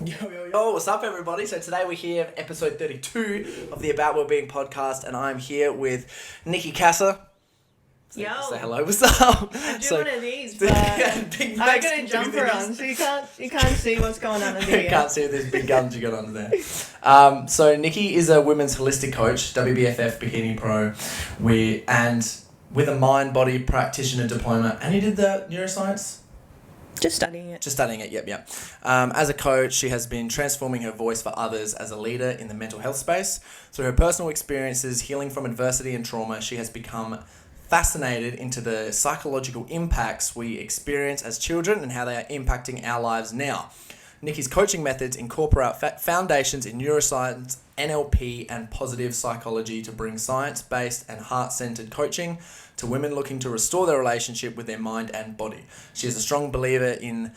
Yo, what's up everybody? So today we're here at episode 32 of the ABoutWellbeing podcast, and I'm here with Nikki Cassa. Say hello, what's up? I do one of these, but I got a jumper on, so you can't see what's going on under here. You can't see these big guns you got under there. So Nikki is a women's holistic coach, WBFF Bikini Pro, with a mind-body practitioner diploma, and you did the neuroscience? Just studying it. Yep. As a coach, she has been transforming her voice for others as a leader in the mental health space. Through her personal experiences, healing from adversity and trauma, she has become fascinated into the psychological impacts we experience as children and how they are impacting our lives now. Nikki's coaching methods incorporate foundations in neuroscience, NLP, and positive psychology to bring science-based and heart-centered coaching to women looking to restore their relationship with their mind and body. She is a strong believer in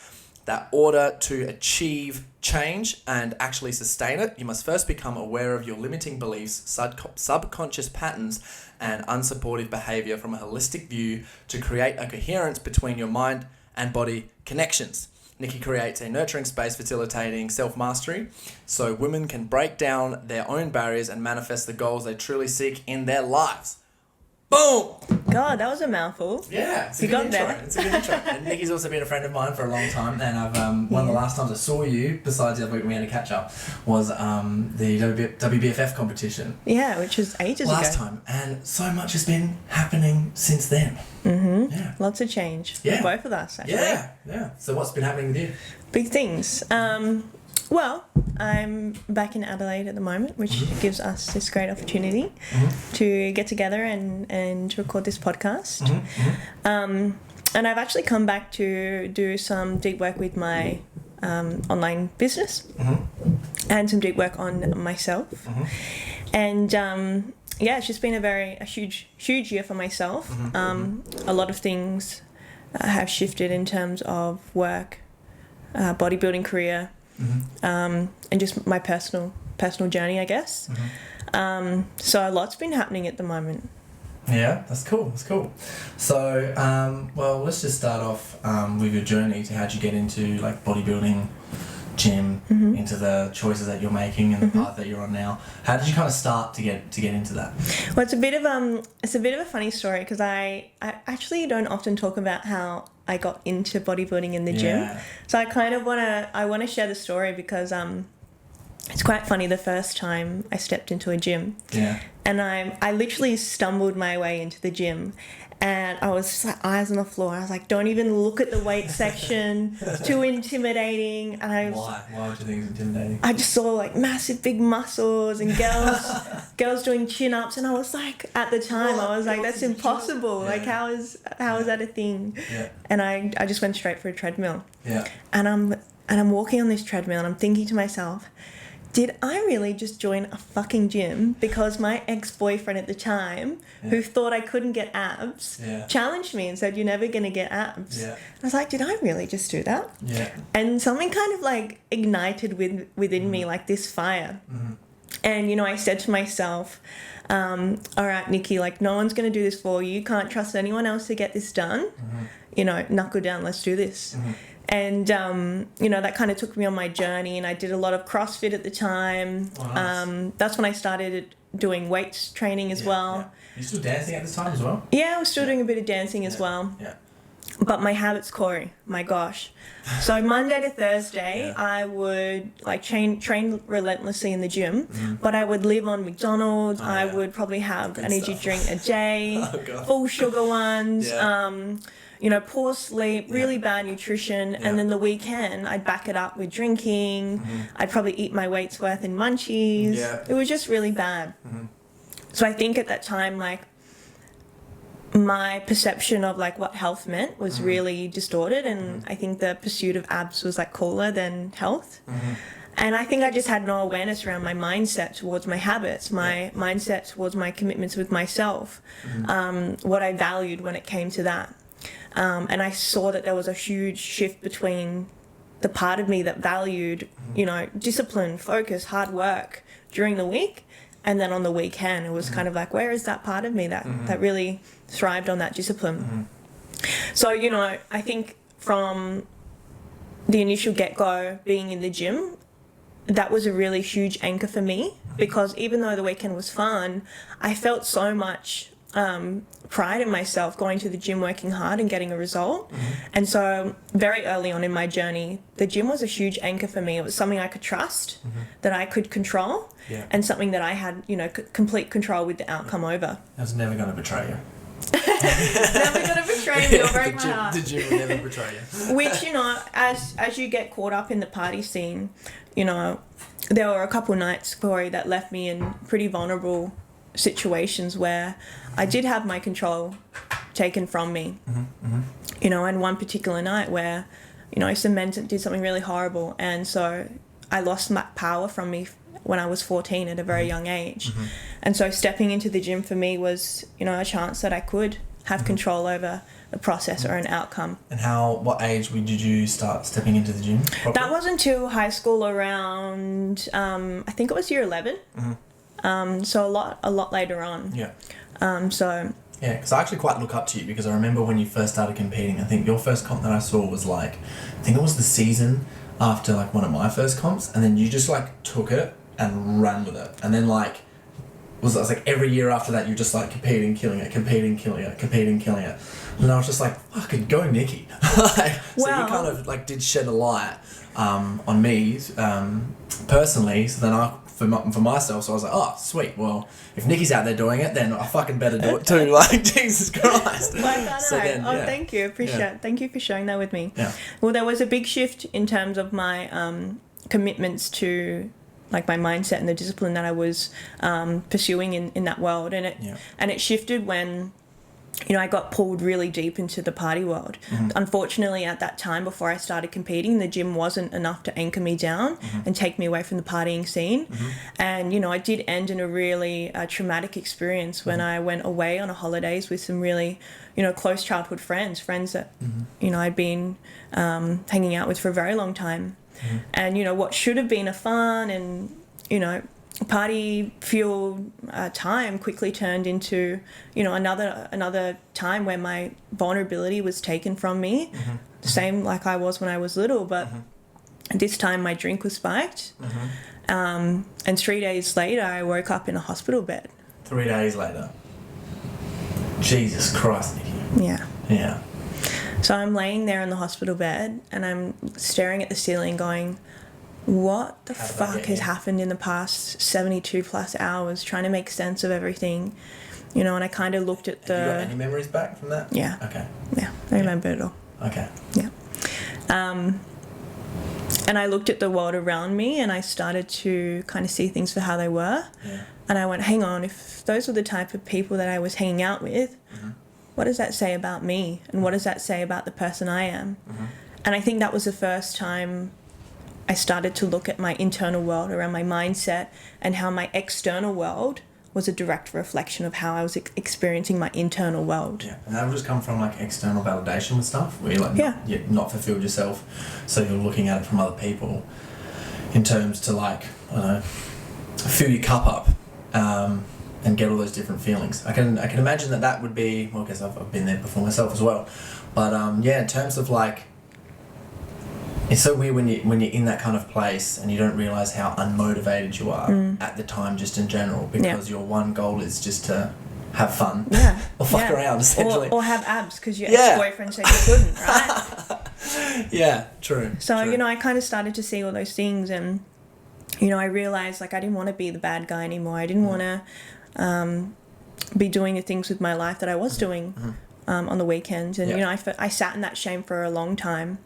that order to achieve change and actually sustain it, you must first become aware of your limiting beliefs, subconscious patterns, and unsupportive behavior from a holistic view to create a coherence between your mind and body connections. Nikki creates a nurturing space facilitating self-mastery so women can break down their own barriers and manifest the goals they truly seek in their lives. Boom! God, that was a mouthful. Yeah, it's a good intro. It's a good intro. And Nikki's also been a friend of mine for a long time, and I've one of the last times I saw you, besides the other week we had a catch up, was the WBFF competition. Yeah, which was ages ago. Last time, and so much has been happening since then. Mm-hmm. Yeah. Lots of change. Yeah. For both of us, actually. Yeah. So what's been happening with you? Big things. Well, I'm back in Adelaide at the moment, which gives us this great opportunity to get together and record this podcast. And I've actually come back to do some deep work with my online business and some deep work on myself. And it's just been a huge year for myself. A lot of things have shifted in terms of work, bodybuilding career, and just my personal journey, I guess. So a lot's been happening at the moment. Yeah, that's cool. So, let's just start off with your journey to how'd you get into like bodybuilding, gym, into the choices that you're making and the path that you're on now. How did you kind of start to get into that? Well, it's a bit of a funny story because I actually don't often talk about how I got into bodybuilding in the gym. So I kind of want to share the story because it's quite funny the first time I stepped into a gym. Yeah. And I literally stumbled my way into the gym. And I was just like eyes on the floor. I was like, don't even look at the weight section. It's too intimidating. And Why? Why would you think it's intimidating? I just saw like massive big muscles and girls doing chin-ups. And I was like, at the time, I was like, that's impossible. Yeah. Like, how is that a thing? Yeah. And I just went straight for a treadmill. Yeah. And I'm walking on this treadmill and I'm thinking to myself, did I really just join a fucking gym because my ex-boyfriend at the time, who thought I couldn't get abs, challenged me and said, you're never going to get abs. Yeah. I was like, did I really just do that? Yeah. And something kind of like ignited within me, like this fire. And, I said to myself, all right, Nikki, like no one's going to do this for you. You can't trust anyone else to get this done. Knuckle down, let's do this. And, that kind of took me on my journey, and I did a lot of CrossFit at the time. Oh, nice. That's when I started doing weights training as well. Yeah. You still dancing at this time as well? Yeah, I was still doing a bit of dancing as well. Yeah. But my habits, Corey, my gosh. So Monday to Thursday, I would like train relentlessly in the gym, but I would live on McDonald's. I would probably have an energy drink a day, full sugar ones. Poor sleep, really bad nutrition, and then the weekend I'd back it up with drinking. I'd probably eat my weight's worth in munchies. Yeah. It was just really bad. So I think at that time, like, my perception of like what health meant was really distorted, and I think the pursuit of abs was like cooler than health. And I think I just had no awareness around my mindset towards my habits, my mindset towards my commitments with myself, what I valued when it came to that. And I saw that there was a huge shift between the part of me that valued, discipline, focus, hard work during the week, and then on the weekend, it was kind of like, where is that part of me that really thrived on that discipline? So, I think from the initial get-go being in the gym, that was a really huge anchor for me, because even though the weekend was fun, I felt so much pride in myself going to the gym, working hard and getting a result. And so very early on in my journey, the gym was a huge anchor for me. It was something I could trust, that I could control, and something that I had, you know, complete control with the outcome over. I was never going to betray you. Never going to betray me or break my heart. The gym will never betray you. Which, you know, as you get caught up in the party scene, you know, there were a couple nights, Corey, that left me in pretty vulnerable situations where I did have my control taken from me. You know, and one particular night where, you know, some men did something really horrible, and so I lost my power from me when I was 14 at a very young age. And so stepping into the gym for me was, you know, a chance that I could have control over a process or an outcome. And what age did you start stepping into the gym properly? That was until high school, around I think it was year 11. So a lot later on. Yeah, because I actually quite look up to you, because I remember when you first started competing, I think your first comp that I saw was like, I think it was the season after like one of my first comps, and then you just like took it and ran with it, and then like it was like every year after that you just like competing, killing it, and I was just like, fucking go Nikki. So you kind of like did shed a light on me personally, so then for myself, so I was like, oh sweet, well if Nikki's out there doing it, then I fucking better do it too. Like, Jesus Christ. Like, I know. So then, thank you, appreciate it. Thank you for sharing that with me. Well, there was a big shift in terms of my commitments to like my mindset and the discipline that I was pursuing in that world, and it shifted when, you know, I got pulled really deep into the party world. Unfortunately, at that time, before I started competing, the gym wasn't enough to anchor me down and take me away from the partying scene. And, you know, it did end in a really traumatic experience when I went away on a holidays with some really, you know, close childhood friends that, you know, I'd been hanging out with for a very long time. And, you know, what should have been a fun and, you know, party-fueled time quickly turned into, you know, another time where my vulnerability was taken from me, the same like I was when I was little, but this time my drink was spiked, and 3 days later I woke up in a hospital bed. 3 days later? Jesus Christ, Nikki. Yeah. So I'm laying there in the hospital bed and I'm staring at the ceiling going, what the fuck has happened in the past 72 plus hours, trying to make sense of everything, you know? And I kind of looked at the... Have you got any memories back from that? Yeah. Okay. Yeah, I remember it all. Okay. Yeah. And I looked at the world around me and I started to kind of see things for how they were. And I went, hang on, if those were the type of people that I was hanging out with, what does that say about me? And what does that say about the person I am? And I think that was the first time I started to look at my internal world around my mindset and how my external world was a direct reflection of how I was experiencing my internal world. Yeah, and that would just come from like external validation with stuff where you're like not fulfilled yourself, so you're looking at it from other people in terms to like, I don't know, fill your cup up and get all those different feelings. I can imagine that would be, well, I guess I've been there before myself as well, but in terms of like, it's so weird when you're in that kind of place and you don't realise how unmotivated you are at the time, just in general, because your one goal is just to have fun or fuck around, essentially. Or have abs because your ex-boyfriend said you couldn't, right? Yeah, true. So, you know, I kind of started to see all those things and, you know, I realised like I didn't want to be the bad guy anymore. I didn't want to be doing the things with my life that I was doing on the weekends. And, you know, I sat in that shame for a long time.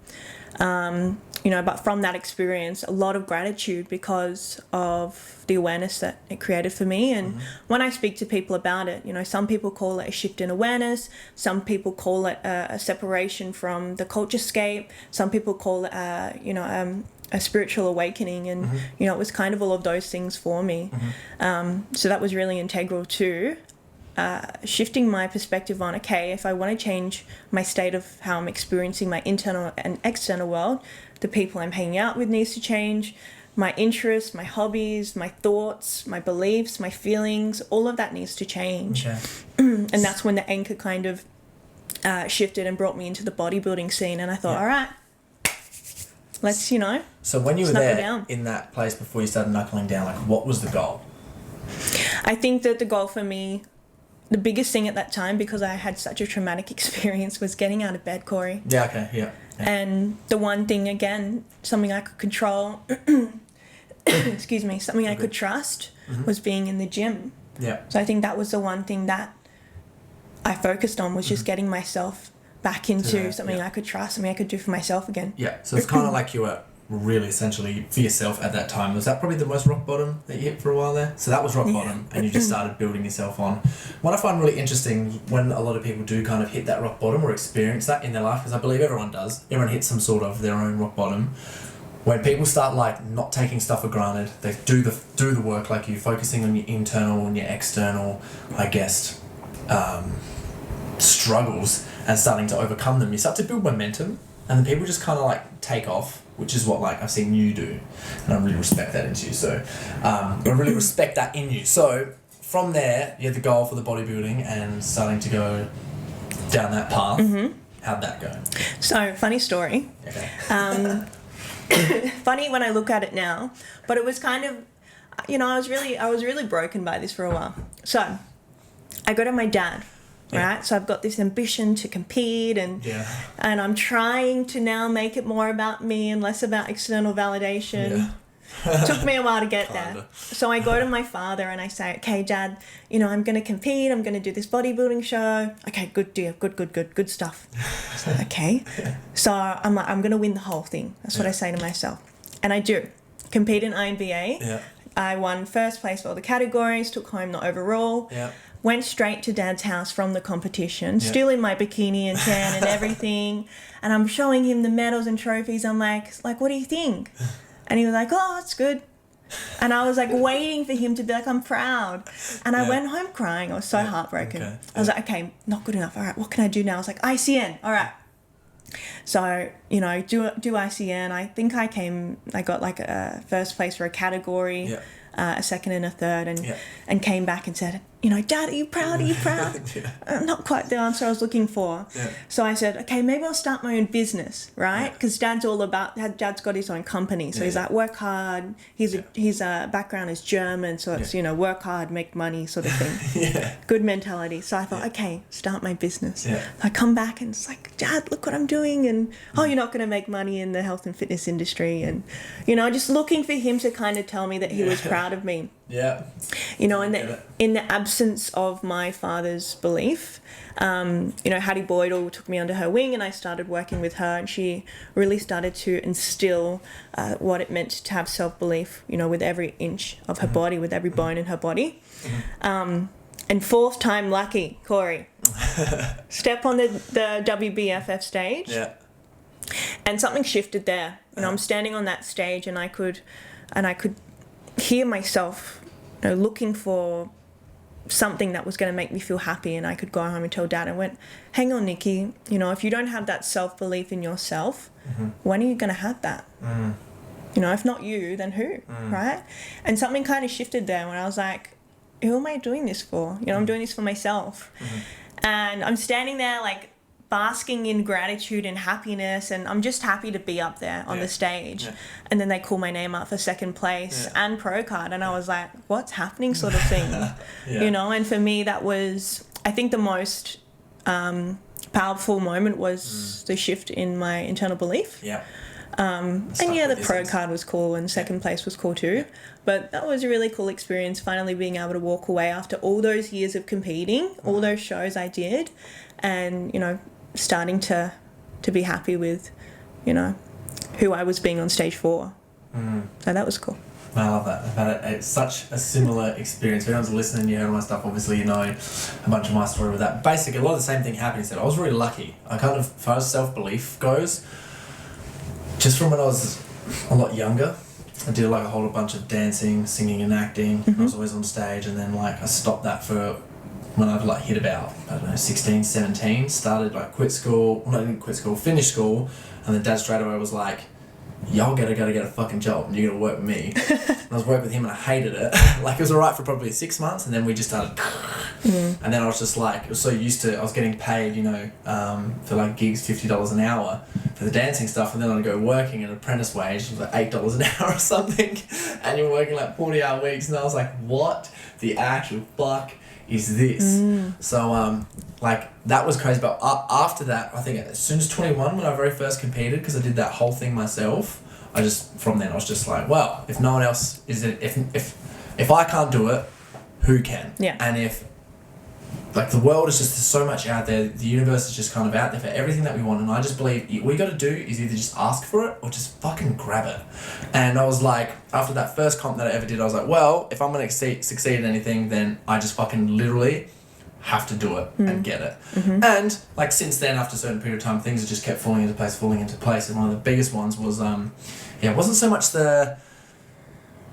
You know, but from that experience, a lot of gratitude because of the awareness that it created for me. And when I speak to people about it, you know, some people call it a shift in awareness. Some people call it a separation from the culturescape. Some people call it, a spiritual awakening. And, you know, it was kind of all of those things for me. So that was really integral to shifting my perspective on, okay, if I want to change my state of how I'm experiencing my internal and external world, the people I'm hanging out with needs to change, my interests, my hobbies, my thoughts, my beliefs, my feelings, all of that needs to change. Okay. And that's when the anchor kind of shifted and brought me into the bodybuilding scene. And I thought, all right, let's, So when you were knuckle there down. in that place before you started knuckling down, like what was the goal? I think that the goal for me, the biggest thing at that time, because I had such a traumatic experience, was getting out of bed, Corey. Yeah, okay, yeah. And the one thing, again, something I could control, excuse me, something I could trust was being in the gym. Yeah. So I think that was the one thing that I focused on, was just getting myself back into something I could trust, something I could do for myself again. Yeah, so it's kind of like you were really essentially for yourself at that time. Was that probably the most rock bottom that you hit for a while there? So that was rock bottom, and you just started building yourself on. What I find really interesting when a lot of people do kind of hit that rock bottom or experience that in their life, because I believe everyone does, everyone hits some sort of their own rock bottom. When people start like not taking stuff for granted, they do the work like you, focusing on your internal and your external, I guess, struggles, and starting to overcome them, you start to build momentum, and then people just kind of like take off, which is what like I've seen you do, and I really respect that in you. So I really respect that in you. So from there, you had the goal for the bodybuilding and starting to go down that path. How'd that go? So, funny story. Okay. Funny when I look at it now, but it was kind of, I was really broken by this for a while. So I go to my dad. Right, so I've got this ambition to compete, and I'm trying to now make it more about me and less about external validation. Took me a while to get there. So I go to my father and I say, "Okay, Dad, I'm going to compete. I'm going to do this bodybuilding show. Okay, good deal, good stuff." So, okay, so I'm like, I'm going to win the whole thing. That's what I say to myself, and I do. Compete in INBA. Yeah. I won first place for all the categories. Took home the overall. Yeah. Went straight to Dad's house from the competition, still in my bikini and tan and everything. And I'm showing him the medals and trophies. I'm like, what do you think? And he was like, oh, it's good. And I was like waiting for him to be like, I'm proud. And I went home crying. I was so heartbroken. Okay. I was like, okay, not good enough. All right, what can I do now? I was like, ICN. All right. So, do ICN. I think I got like a first place for a category, a second and a third, and came back and said, Dad, are you proud? Are you proud? Not quite the answer I was looking for. Yeah. So I said, okay, maybe I'll start my own business, right? Because Dad's got his own company. So he's like, work hard. His background is German. So it's, work hard, make money sort of thing. Good mentality. So I thought, okay, start my business. Yeah. I come back and it's like, Dad, look what I'm doing. And, you're not going to make money in the health and fitness industry. And, just looking for him to kind of tell me that he was proud of me. Yeah. In the absence of my father's belief, Hattie Boydell took me under her wing and I started working with her, and she really started to instill what it meant to have self-belief, with every inch of her body, with every bone in her body. And fourth time lucky, Corey. Step on the WBFF stage. Yeah. And something shifted there. I'm standing on that stage and I could hear myself, looking for something that was going to make me feel happy, and I could go home and tell Dad. I went, hang on, Nikki, if you don't have that self-belief in yourself, when are you going to have that? If not you, then who, right? And something kind of shifted there when I was like, who am I doing this for? I'm doing this for myself. And I'm standing there like basking in gratitude and happiness, and I'm just happy to be up there on the stage. And then they call my name up for second place and pro card, and I was like, what's happening, sort of thing. And for me that was, I think, the most powerful moment was the shift in my internal belief. The pro card was cool and second place was cool too, but that was a really cool experience, finally being able to walk away after all those years of competing, all those shows I did, and starting to be happy with who I was being on stage for. So that was cool. I love that. I've had it's such a similar experience. If anyone's listening, you heard all my stuff, obviously you know a bunch of my story with that. Basically, a lot of the same thing happened. He said I was really lucky. I kind of, as far as self-belief goes, just from when I was a lot younger, I did like a whole bunch of dancing, singing and acting. I was always on stage, and then like I stopped that for when I've like hit about, 16, 17, started like quit school, well, I didn't quit school, finished school, and then Dad straight away was like, y'all gotta get a fucking job and you're gonna work with me. And I was working with him and I hated it. Like, it was alright for probably 6 months, and then we just started and then I was just like, I was so used to, I was getting paid, you know, for like gigs $50 an hour for the dancing stuff, and then I'd go working at apprentice wage, it was like $8 an hour or something, and you're working like 40-hour weeks, and I was like, what the actual fuck is this? So like, that was crazy. But after that, I think as soon as 21, when I very first competed, because I did that whole thing myself, from then I was just like, well, if no one else is it, if I can't do it, who can? Yeah. And if, like, the world is just, there's so much out there, the universe is just kind of out there for everything that we want, and I just believe what you got to do is either just ask for it or just fucking grab it. And I was like, after that first comp that I ever did, I was like, well, if I'm going to succeed at anything, then I just fucking literally have to do it and get it. And like, since then, after a certain period of time, things have just kept falling into place, and one of the biggest ones was it wasn't so much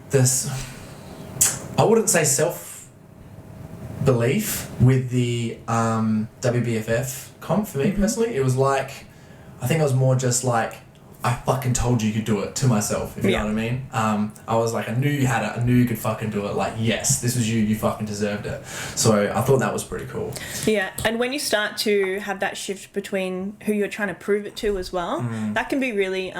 this, I wouldn't say self-belief with the WBFF comp for me personally. It was like, I think it was more just like, I fucking told you could do it to myself, if you know what I mean. I was like, I knew you had it, I knew you could fucking do it. Like, yes, this was you fucking deserved it. So I thought that was pretty cool. Yeah, and when you start to have that shift between who you're trying to prove it to as well, that can be really,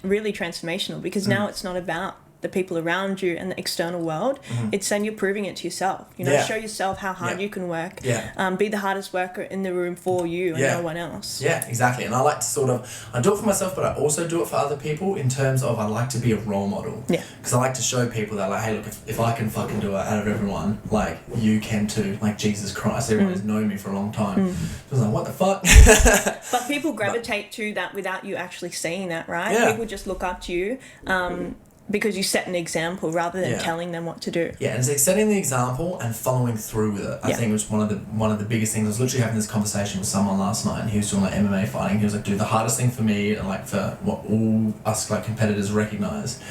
really transformational, because now it's not about the people around you and the external world. It's then you're proving it to yourself. You know, show yourself how hard you can work. Be the hardest worker in the room for you and no one else. Yeah, exactly. And I like to I do it for myself, but I also do it for other people in terms of, I like to be a role model. Yeah. Because I like to show people that, like, hey, look, if I can fucking do it out of everyone, like, you can too. Like, Jesus Christ, everyone has known me for a long time. I was like, what the fuck? But people gravitate to that without you actually seeing that, right? Yeah. People just look up to you. Because you set an example rather than telling them what to do. Yeah, and it's like setting the example and following through with it. I think it was one of the biggest things. I was literally having this conversation with someone last night, and he was doing like MMA fighting. He was like, dude, the hardest thing for me, and like for what all us like competitors recognize,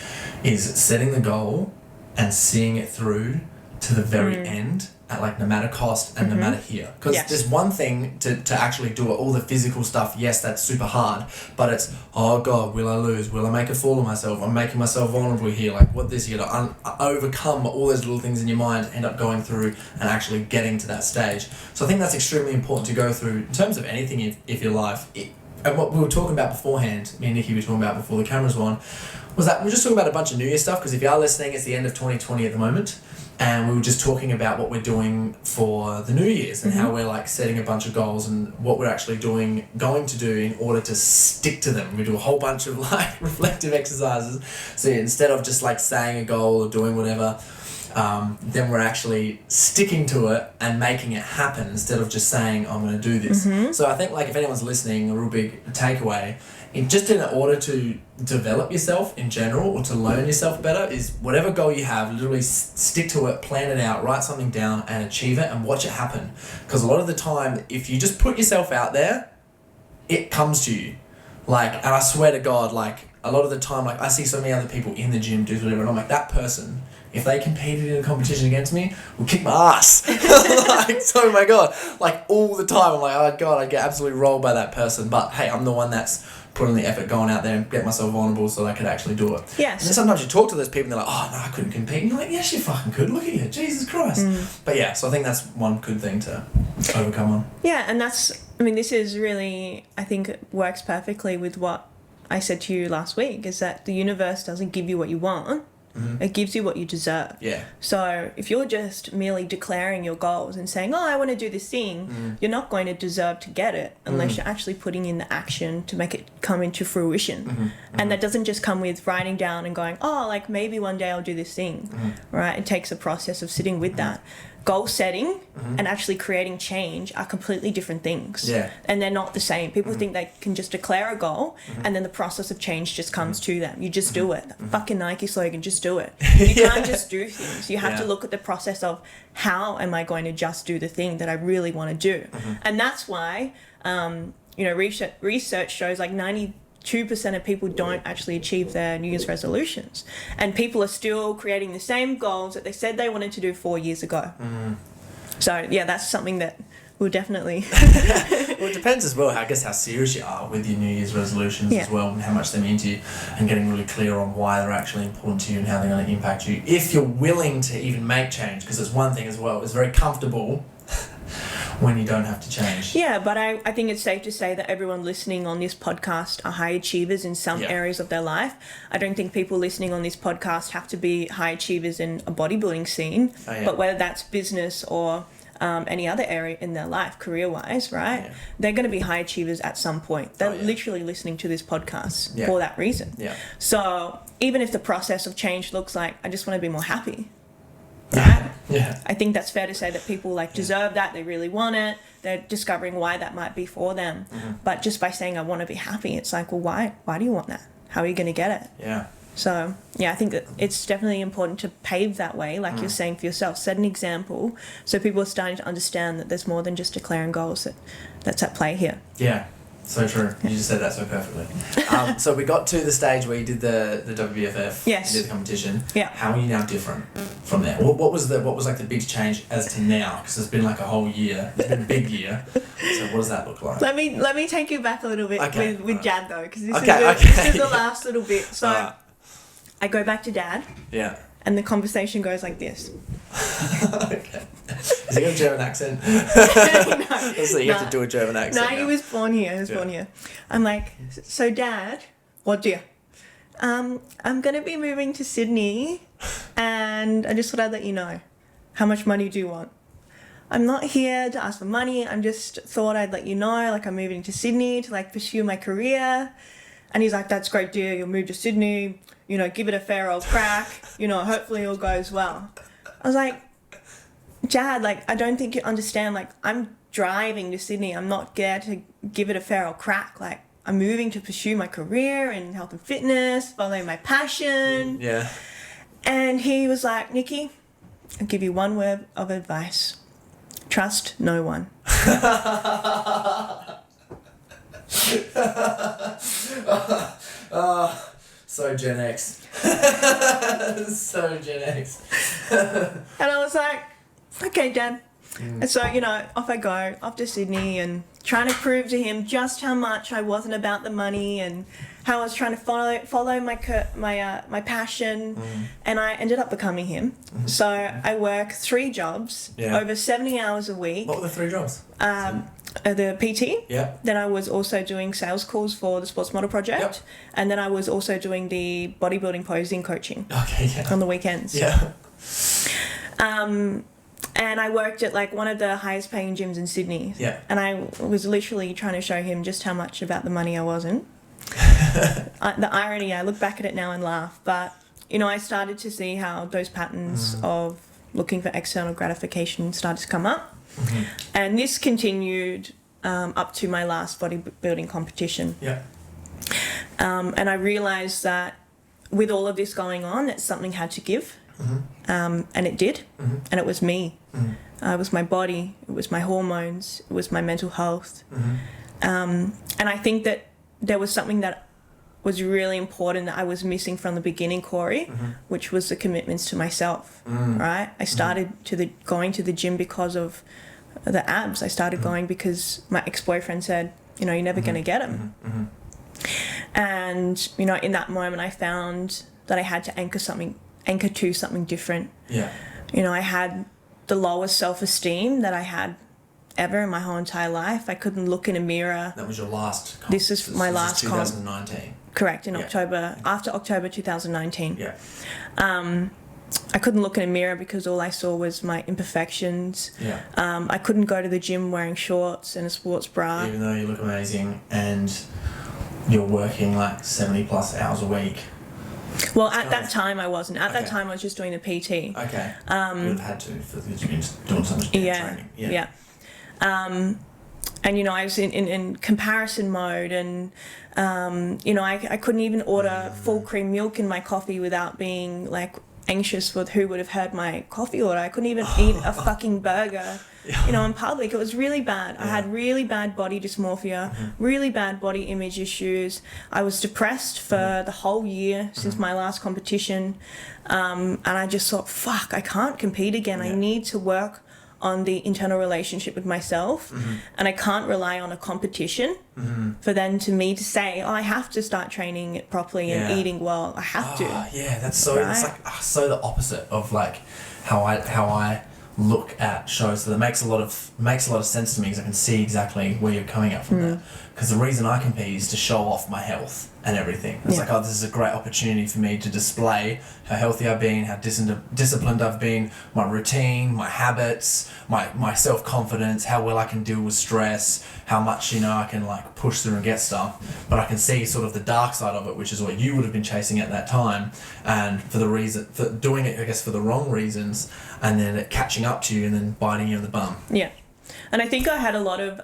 is setting the goal and seeing it through to the very end, at like no matter cost and no matter here. Because there's one thing to actually do it, all the physical stuff, yes, that's super hard, but it's, oh God, will I lose? Will I make a fool of myself? I'm making myself vulnerable here. Like, what this, you know, overcome all those little things in your mind, end up going through and actually getting to that stage. So I think that's extremely important to go through in terms of anything if your life. And what we were talking about beforehand, me and Nikki were talking about before the cameras were on, was that we were just talking about a bunch of New Year stuff, because if you are listening, it's the end of 2020 at the moment. And we were just talking about what we're doing for the New Year's and how we're like setting a bunch of goals and what we're actually going to do in order to stick to them. We do a whole bunch of like reflective exercises. So instead of just like saying a goal or doing whatever, then we're actually sticking to it and making it happen instead of just saying, I'm going to do this. So I think, like, if anyone's listening, a real big takeaway, just in order to develop yourself in general or to learn yourself better, is whatever goal you have, literally stick to it, plan it out, write something down and achieve it and watch it happen. Because a lot of the time, if you just put yourself out there, it comes to you. Like, and I swear to God, like, a lot of the time, like, I see so many other people in the gym do whatever, and I'm like, that person, if they competed in a competition against me, will kick my ass. Like, so, my God, like, all the time, I'm like, oh God, I get absolutely rolled by that person. But hey, I'm the one that's putting the effort, going out there and get myself vulnerable so I could actually do it. Yes. And then sometimes you talk to those people and they're like, oh no, I couldn't compete. And you're like, yes, you fucking could. Look at you, Jesus Christ. But yeah, so I think that's one good thing to overcome on. Yeah, and this is really, I think it works perfectly with what I said to you last week, is that the universe doesn't give you what you want. It gives you what you deserve. Yeah. So if you're just merely declaring your goals and saying, oh, I want to do this thing, you're not going to deserve to get it unless you're actually putting in the action to make it come into fruition. And that doesn't just come with writing down and going, oh, like maybe one day I'll do this thing, right? It takes a process of sitting with that. Goal setting and actually creating change are completely different things. Yeah. And they're not the same. People think they can just declare a goal and then the process of change just comes to them. You just do it. Fucking Nike slogan, just do it. You can't just do things. You have to look at the process of, how am I going to just do the thing that I really want to do? And that's why, research shows like 92% of people don't actually achieve their New Year's resolutions, and people are still creating the same goals that they said they wanted to do 4 years ago. So yeah, that's something that we'll definitely. Well, it depends as well, I guess, how serious you are with your New Year's resolutions as well, and how much they mean to you, and getting really clear on why they're actually important to you and how they're going to impact you. If you're willing to even make change, because it's one thing as well, it's very comfortable when you don't have to change. Yeah, but I think it's safe to say that everyone listening on this podcast are high achievers in some areas of their life. I don't think people listening on this podcast have to be high achievers in a bodybuilding scene, but whether that's business or any other area in their life, career-wise, right? Yeah. They're going to be high achievers at some point. They're literally listening to this podcast for that reason. Yeah. So even if the process of change looks like, I just want to be more happy, right? Yeah. I think that's fair to say that people deserve that. They really want it. They're discovering why that might be for them. Mm-hmm. But just by saying, I want to be happy, it's like, well, why do you want that? How are you going to get it? Yeah. So, I think that it's definitely important to pave that way, like you're saying for yourself. Set an example so people are starting to understand that there's more than just declaring goals that's at play here. Yeah, so true. You just said that so perfectly. So we got to the stage where you did the WBFF, you did the competition. Yeah. How are you now different from there? What was like the big change as to now? Because it's been like a whole year. It's been a big year. So what does that look like? Let me take you back a little bit with Dad though, because this is the last little bit. So. I go back to Dad. Yeah. And the conversation goes like this. Okay. Is he got a German accent? No. So you have to do a German accent. No, he was born here. Born here. I'm like, so Dad, what do you? I'm going to be moving to Sydney and I just thought I'd let you know. How much money do you want? I'm not here to ask for money. I'm just thought I'd let you know, like I'm moving to Sydney to pursue my career. And he's like, that's a great deal. You'll move to Sydney, give it a fair old crack, hopefully all goes well. I was like, Dad, I don't think you understand. I'm driving to Sydney. I'm not there to give it a fair old crack. I'm moving to pursue my career in health and fitness, following my passion. Yeah. And he was like, Nikki, I'll give you one word of advice. Trust no one. So Gen X. So Gen X. And I was like, okay, Dad. And so, off I go, off to Sydney and trying to prove to him just how much I wasn't about the money and how I was trying to follow my passion. And I ended up becoming him. So I work 3 jobs, over 70 hours a week. What were the 3 jobs? The PT. Yeah. Then I was also doing sales calls for the Sports Model Project. Yep. And then I was also doing the bodybuilding posing coaching. Okay, yeah. On the weekends. Yeah. And I worked at one of the highest paying gyms in Sydney. Yeah. And I was literally trying to show him just how much about the money I wasn't. The irony, I look back at it now and laugh, but I started to see how those patterns of looking for external gratification started to come up. Mm-hmm. And this continued up to my last bodybuilding competition. Yeah. And I realised that with all of this going on, that something had to give. Mm-hmm. And it did. Mm-hmm. And it was me. Mm-hmm. It was my body. It was my hormones. It was my mental health. Mm-hmm. And I think that there was something that was really important that I was missing from the beginning, Corey, which was the commitments to myself, right? I started going to the gym because of the abs. I started going because my ex-boyfriend said, you're never going to get them. And, in that moment I found that I had to anchor to something different. Yeah. I had the lowest self-esteem that I had ever in my whole entire life. I couldn't look in a mirror. That was your last comp. This is my last 2019. Correct, in October, after October 2019. Yeah. I couldn't look in a mirror because all I saw was my imperfections. Yeah. I couldn't go to the gym wearing shorts and a sports bra. Even though you look amazing and you're working 70 plus hours a week. Well, at that time I wasn't. At that time I was just doing the PT. Okay. You would have had to for the gym doing so much training. Yeah. And I was in comparison mode, and I couldn't even order full cream milk in my coffee without being anxious with who would have heard my coffee order. I couldn't even eat a fucking burger, in public. It was really bad. Yeah. I had really bad body dysmorphia, really bad body image issues. I was depressed for the whole year since my last competition, and I just thought, fuck, I can't compete again. I need to work on the internal relationship with myself, and I can't rely on a competition for then me to say, oh, I have to start training it properly and eating well. I have to. Yeah, that's so. Right? It's like so the opposite of like how I look at shows. So that makes a lot of sense to me because I can see exactly where you're coming at from there. Because the reason I compete is to show off my health and everything. It's like, oh, this is a great opportunity for me to display how healthy I've been, how disciplined I've been, my routine, my habits, my self-confidence, how well I can deal with stress, how much, I can like push through and get stuff. But I can see sort of the dark side of it, which is what you would have been chasing at that time. And for doing it, I guess, for the wrong reasons, and then it catching up to you and then biting you in the bum. Yeah. And I think I had a lot of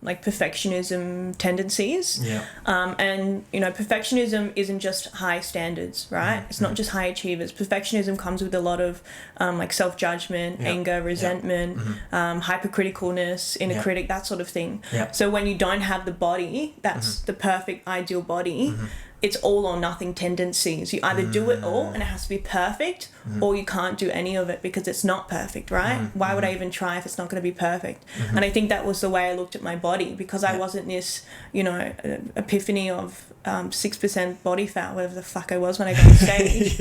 like perfectionism tendencies. Yeah. And perfectionism isn't just high standards, right? It's not just high achievers. Perfectionism comes with a lot of like self-judgment, anger, resentment, hypercriticalness, inner critic, that sort of thing. Yeah. So when you don't have the body, that's the perfect ideal body. It's all or nothing tendencies. You either do it all and it has to be perfect, or you can't do any of it because it's not perfect, right? Why would I even try if it's not going to be perfect? And I think that was the way I looked at my body, because I wasn't this, epiphany of 6% body fat, whatever the fuck I was when I got on stage.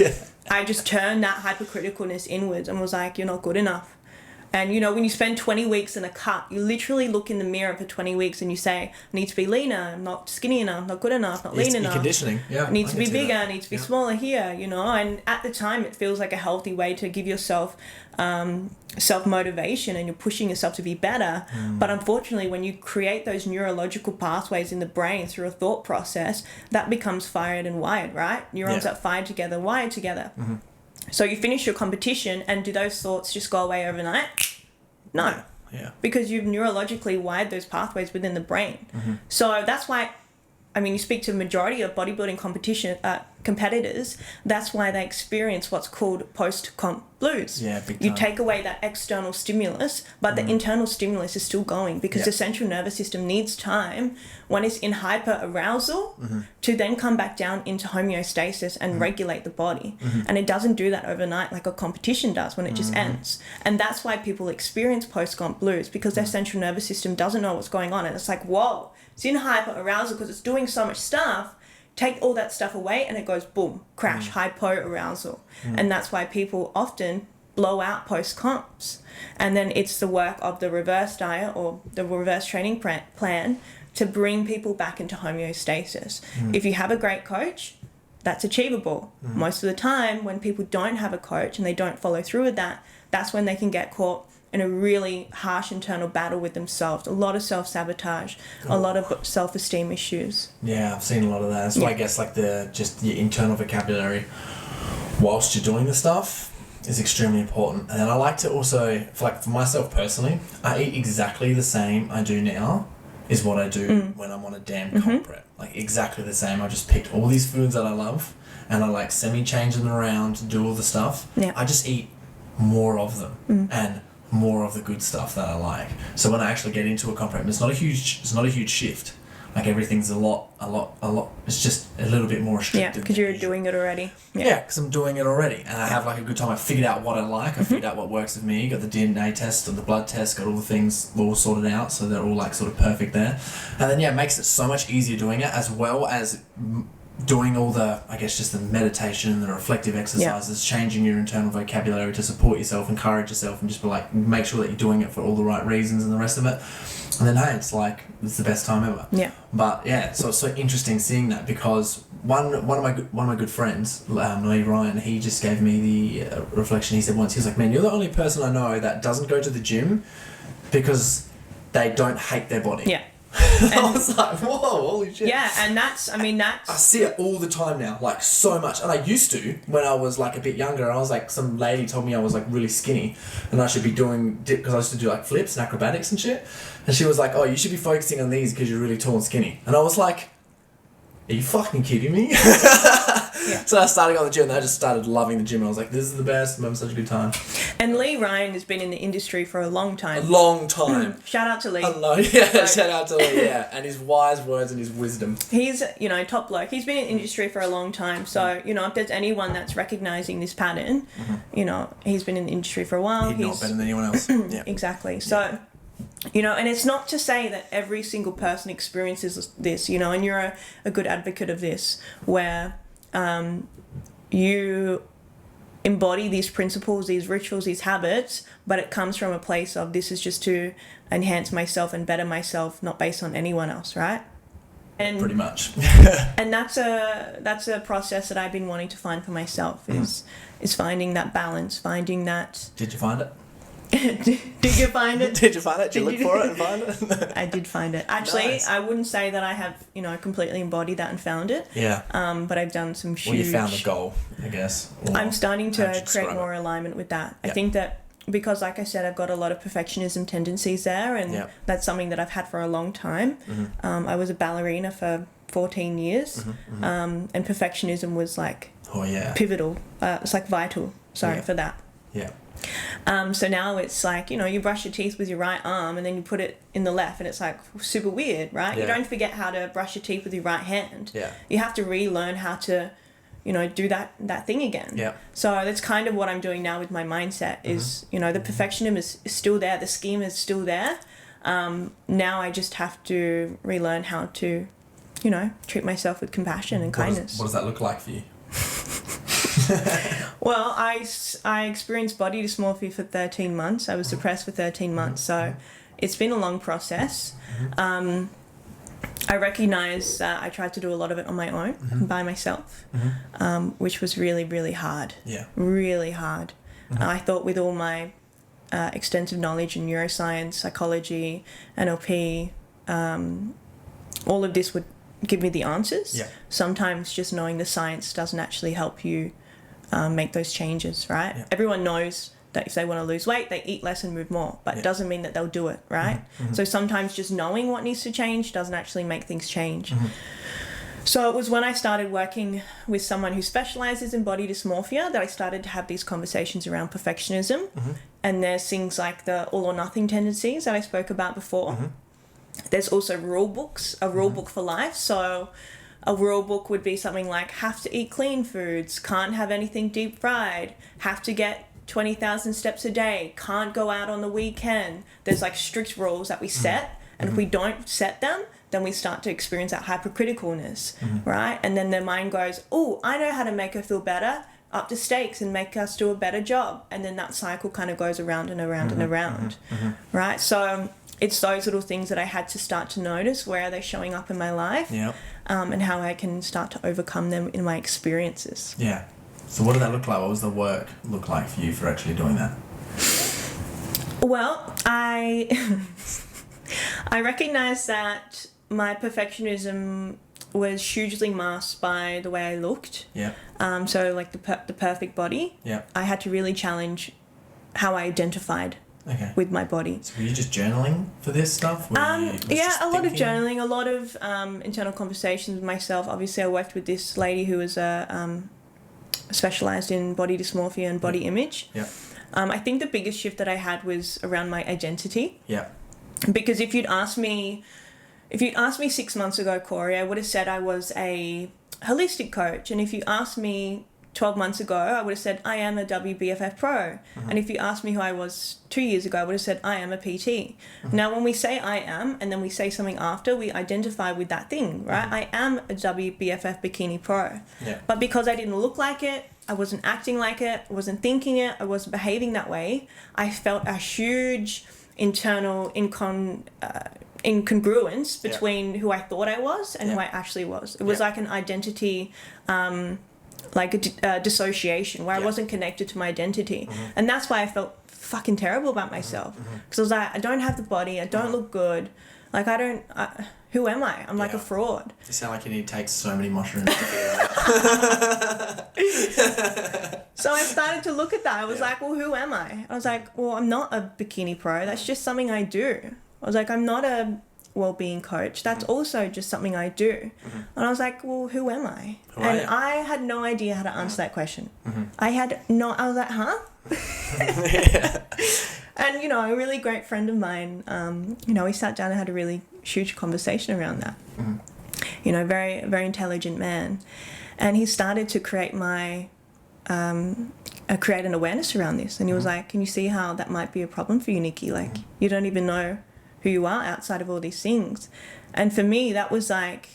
I just turned that hypercriticalness inwards and was like, you're not good enough. And, when you spend 20 weeks in a cut, you literally look in the mirror for 20 weeks and you say, I need to be leaner, I'm not skinny enough, not good enough, not lean enough. Conditioning, yeah. I need to be bigger, I need to be smaller here, And at the time, it feels like a healthy way to give yourself self-motivation, and you're pushing yourself to be better. But unfortunately, when you create those neurological pathways in the brain through a thought process, that becomes fired and wired, right? Neurons that fired together, wired together. So you finish your competition, and do those thoughts just go away overnight? No. Yeah. Because you've neurologically wired those pathways within the brain. So that's why, you speak to the majority of bodybuilding competitors, that's why they experience what's called post-comp blues. Yeah, big time. You take away that external stimulus, but the internal stimulus is still going, because the central nervous system needs time when it's in hyper-arousal to then come back down into homeostasis and regulate the body. And it doesn't do that overnight like a competition does when it just ends. And that's why people experience post-comp blues, because their central nervous system doesn't know what's going on. And it's like, whoa, it's in hyper-arousal because it's doing so much stuff. Take all that stuff away and it goes boom, crash, hypo-arousal. And that's why people often blow out post-comps. And then it's the work of the reverse diet or the reverse training plan to bring people back into homeostasis. If you have a great coach, that's achievable. Most of the time, when people don't have a coach and they don't follow through with that, that's when they can get caught in a really harsh internal battle with themselves. A lot of self-sabotage, a lot of self-esteem issues. Yeah, I've seen a lot of that. That's why I guess like your internal vocabulary whilst you're doing the stuff is extremely important. And then I like to also, for myself personally, I eat exactly the same I do now is what I do when I'm on a damn comp prep. Like exactly the same. I just picked all these foods that I love and I like semi-change them around, do all the stuff. Yeah. I just eat more of them and more of the good stuff that I like. So when I actually get into a comp prep, it's not a huge shift. Like everything's a lot. It's just a little bit more restricted. Yeah, because you're doing it already. Yeah, because I'm doing it already, and I have like a good time. I figured out what I like. I figured out what works with me. Got the DNA test, or the blood test. Got all the things all sorted out, so they're all like sort of perfect there. And then it makes it so much easier doing it, as well as doing all the, I guess, just the meditation, the reflective exercises, changing your internal vocabulary to support yourself, encourage yourself, and just be like, make sure that you're doing it for all the right reasons and the rest of it. And then, hey, it's the best time ever. Yeah. But yeah, so it's so interesting seeing that, because one of my good friends, Ryan, he just gave me the reflection. He said once, he was like, man, you're the only person I know that doesn't go to the gym because they don't hate their body. Yeah. I was like, whoa, holy shit. Yeah, and that's... I see it all the time now, like so much. And I used to, when I was like a bit younger, I was like, some lady told me I was like really skinny and I should be doing, because I used to do like flips and acrobatics and shit. And she was like, oh, you should be focusing on these because you're really tall and skinny. And I was like, are you fucking kidding me? So I started going to the gym and I just started loving the gym. I was like, this is the best. I'm having such a good time. And Lee Ryan has been in the industry for a long time. A long time. Shout out to Lee. Hello. Yeah, shout out to Lee, yeah. And his wise words and his wisdom. He's, top bloke. He's been in the industry for a long time. So, if there's anyone that's recognising this pattern, he's been in the industry for a while. He's not better than anyone else. Yeah. Exactly. So, and it's not to say that every single person experiences this, and you're a good advocate of this, where you embody these principles, these rituals, these habits, but it comes from a place of this is just to enhance myself and better myself, not based on anyone else, right? And pretty much. And that's a process that I've been wanting to find for myself, is finding that balance, finding that. Did you find it? Did you find it? Did you find it? Did you look for it and find it? I did find it. Actually, nice. I wouldn't say that I have, completely embodied that and found it. Yeah. But I've done some huge... Well, you found the goal, I guess. I'm starting to create more alignment with that. Yep. I think that because, like I said, I've got a lot of perfectionism tendencies there, and that's something that I've had for a long time. Mm-hmm. I was a ballerina for 14 years, and perfectionism was like pivotal. It's like vital, for that. Yeah. So now it's like, you brush your teeth with your right arm and then you put it in the left, and it's like super weird, right? Yeah. You don't forget how to brush your teeth with your right hand. Yeah. You have to relearn how to, do that thing again. Yeah. So that's kind of what I'm doing now with my mindset is, the perfectionism is still there. The scheme is still there. Now I just have to relearn how to, treat myself with compassion and kindness. What does that look like for you? Well, I experienced body dysmorphia for 13 months. I was depressed for 13 months. So it's been a long process. I recognise that I tried to do a lot of it on my own, by myself, which was really, really hard. Yeah. Really hard. I thought with all my extensive knowledge in neuroscience, psychology, NLP, all of this would give me the answers. Yeah. Sometimes just knowing the science doesn't actually help you make those changes, right? Yeah. Everyone knows that if they want to lose weight, they eat less and move more, but it doesn't mean that they'll do it, right? So sometimes just knowing what needs to change doesn't actually make things change. So it was when I started working with someone who specializes in body dysmorphia that I started to have these conversations around perfectionism. And there's things like the all or nothing tendencies that I spoke about before. There's also rule books, a rule book for life. So a rule book would be something like have to eat clean foods, can't have anything deep fried, have to get 20,000 steps a day, can't go out on the weekend. There's like strict rules that we set. And if we don't set them, then we start to experience that hypercriticalness, right? And then their mind goes, oh, I know how to make her feel better, up the stakes and make us do a better job. And then that cycle kind of goes around and around and around, right? So it's those little things that I had to start to notice. Where are they showing up in my life? And how I can start to overcome them in my experiences. Yeah. So what did that look like? What was the work look like for you for actually doing that? Well, I recognized that my perfectionism was hugely masked by the way I looked. Yeah. So like the perfect body. Yeah. I had to really challenge how I identified with my body. So were you just journaling for this stuff? A lot of journaling, a lot of internal conversations with myself. Obviously, I worked with this lady who was specialized in body dysmorphia and body image. Yeah. I think the biggest shift that I had was around my identity. Yeah. Because if you'd asked me 6 months ago, Corey, I would have said I was a holistic coach. And if you asked me 12 months ago, I would have said I am a WBFF pro. And if you asked me who I was 2 years ago, I would have said I am a PT. Now, when we say I am, and then we say something after, we identify with that thing, right? I am a WBFF bikini pro. Yeah. But because I didn't look like it, I wasn't acting like it, I wasn't thinking it, I wasn't behaving that way, I felt a huge internal incongruence between who I thought I was and who I actually was. It was like an identity, like a dissociation where I wasn't connected to my identity. And that's why I felt fucking terrible about myself. Because I was like, I don't have the body, I don't look good. Like, who am I? I'm like a fraud. You sound like you need to take so many mushrooms to figure it out. So I started to look at that. I was like, well, who am I? I was like, well, I'm not a bikini pro. That's just something I do. I was like, I'm not a wellbeing coach. That's also just something I do. And I was like, well, who am I? I had no idea how to answer that question. I was like, huh? And, you know, a really great friend of mine, you know, we sat down and had a really huge conversation around that. You know, very, very intelligent man. And he started to create create an awareness around this. And he was like, can you see how that might be a problem for you, Nikki? Like, you don't even know who you are outside of all these things. And for me, that was like,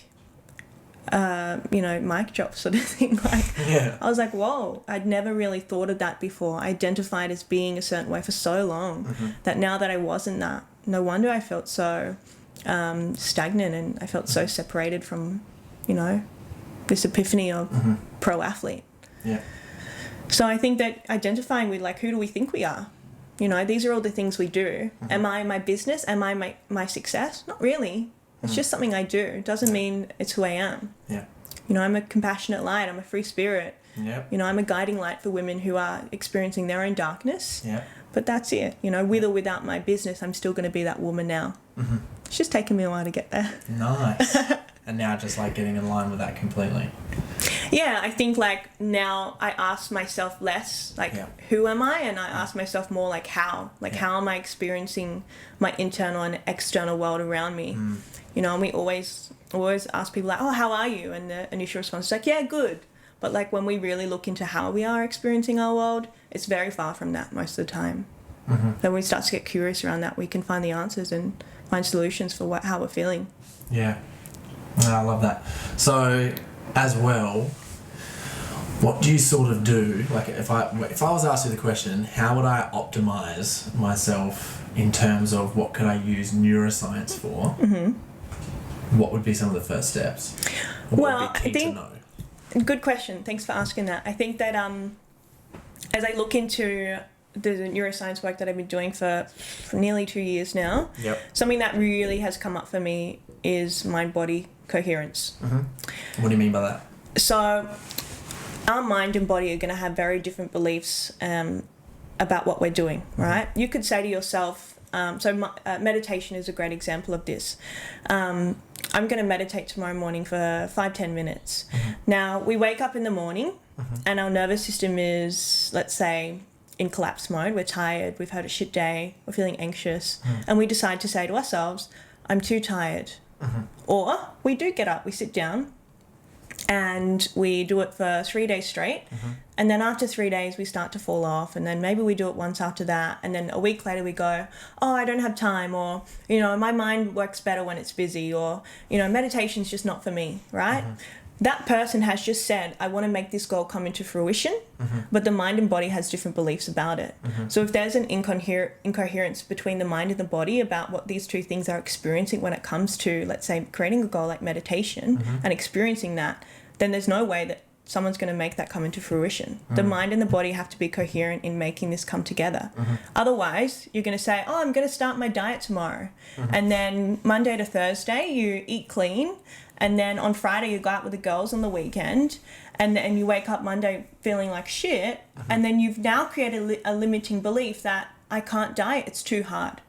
you know, mic drop sort of thing. Like, I was like, whoa, I'd never really thought of that before. I identified as being a certain way for so long that now that I wasn't that, no wonder I felt so stagnant, and I felt so separated from, you know, this epiphany of pro athlete. So I think that identifying with, like, who do we think we are? You know, these are all the things we do. Am I my business? Am I my success? Not really. It's just something I do. It doesn't mean it's who I am. You know, I'm a compassionate light. I'm a free spirit. You know, I'm a guiding light for women who are experiencing their own darkness. But that's it. You know, with or without my business, I'm still going to be that woman now. It's just taken me a while to get there. Nice. And now just, like, getting in line with that completely. Yeah, I think, like, now I ask myself less, like, who am I? And I ask myself more, like, how? Like, how am I experiencing my internal and external world around me? You know, and we always ask people, like, oh, how are you? And the initial response is like, yeah, good. But, like, when we really look into how we are experiencing our world, it's very far from that most of the time. Then when we start to get curious around that, we can find the answers and find solutions for how we're feeling. Yeah. No, I love that. So, as well, what do you sort of do? Like, if I was asked you the question, how would I optimize myself in terms of what could I use neuroscience for? What would be some of the first steps? What would be key to know? Good question. Thanks for asking that. I think that as I look into the neuroscience work that I've been doing for nearly 2 years now, something that really has come up for me is mind-body coherence. What do you mean by that? So our mind and body are going to have very different beliefs about what we're doing, right? You could say to yourself, meditation is a great example of this. I'm going to meditate tomorrow morning for 5-10 minutes. Now, we wake up in the morning and our nervous system is, let's say, in collapse mode. We're tired, we've had a shit day, we're feeling anxious, and we decide to say to ourselves, I'm too tired. Or we do get up, we sit down, and we do it for 3 days straight, and then after 3 days we start to fall off, and then maybe we do it once after that, and then a week later we go, oh, I don't have time, or, you know, my mind works better when it's busy, or, you know, meditation's just not for me, right? That person has just said, I want to make this goal come into fruition, but the mind and body has different beliefs about it. So if there's an incoherence between the mind and the body about what these two things are experiencing when it comes to, let's say, creating a goal like meditation and experiencing that, then there's no way that someone's going to make that come into fruition. The mind and the body have to be coherent in making this come together. Otherwise, you're going to say, oh, I'm going to start my diet tomorrow. And then Monday to Thursday, you eat clean. And then on Friday, you go out with the girls on the weekend. And then you wake up Monday feeling like shit. And then you've now created a limiting belief that I can't diet, it's too hard.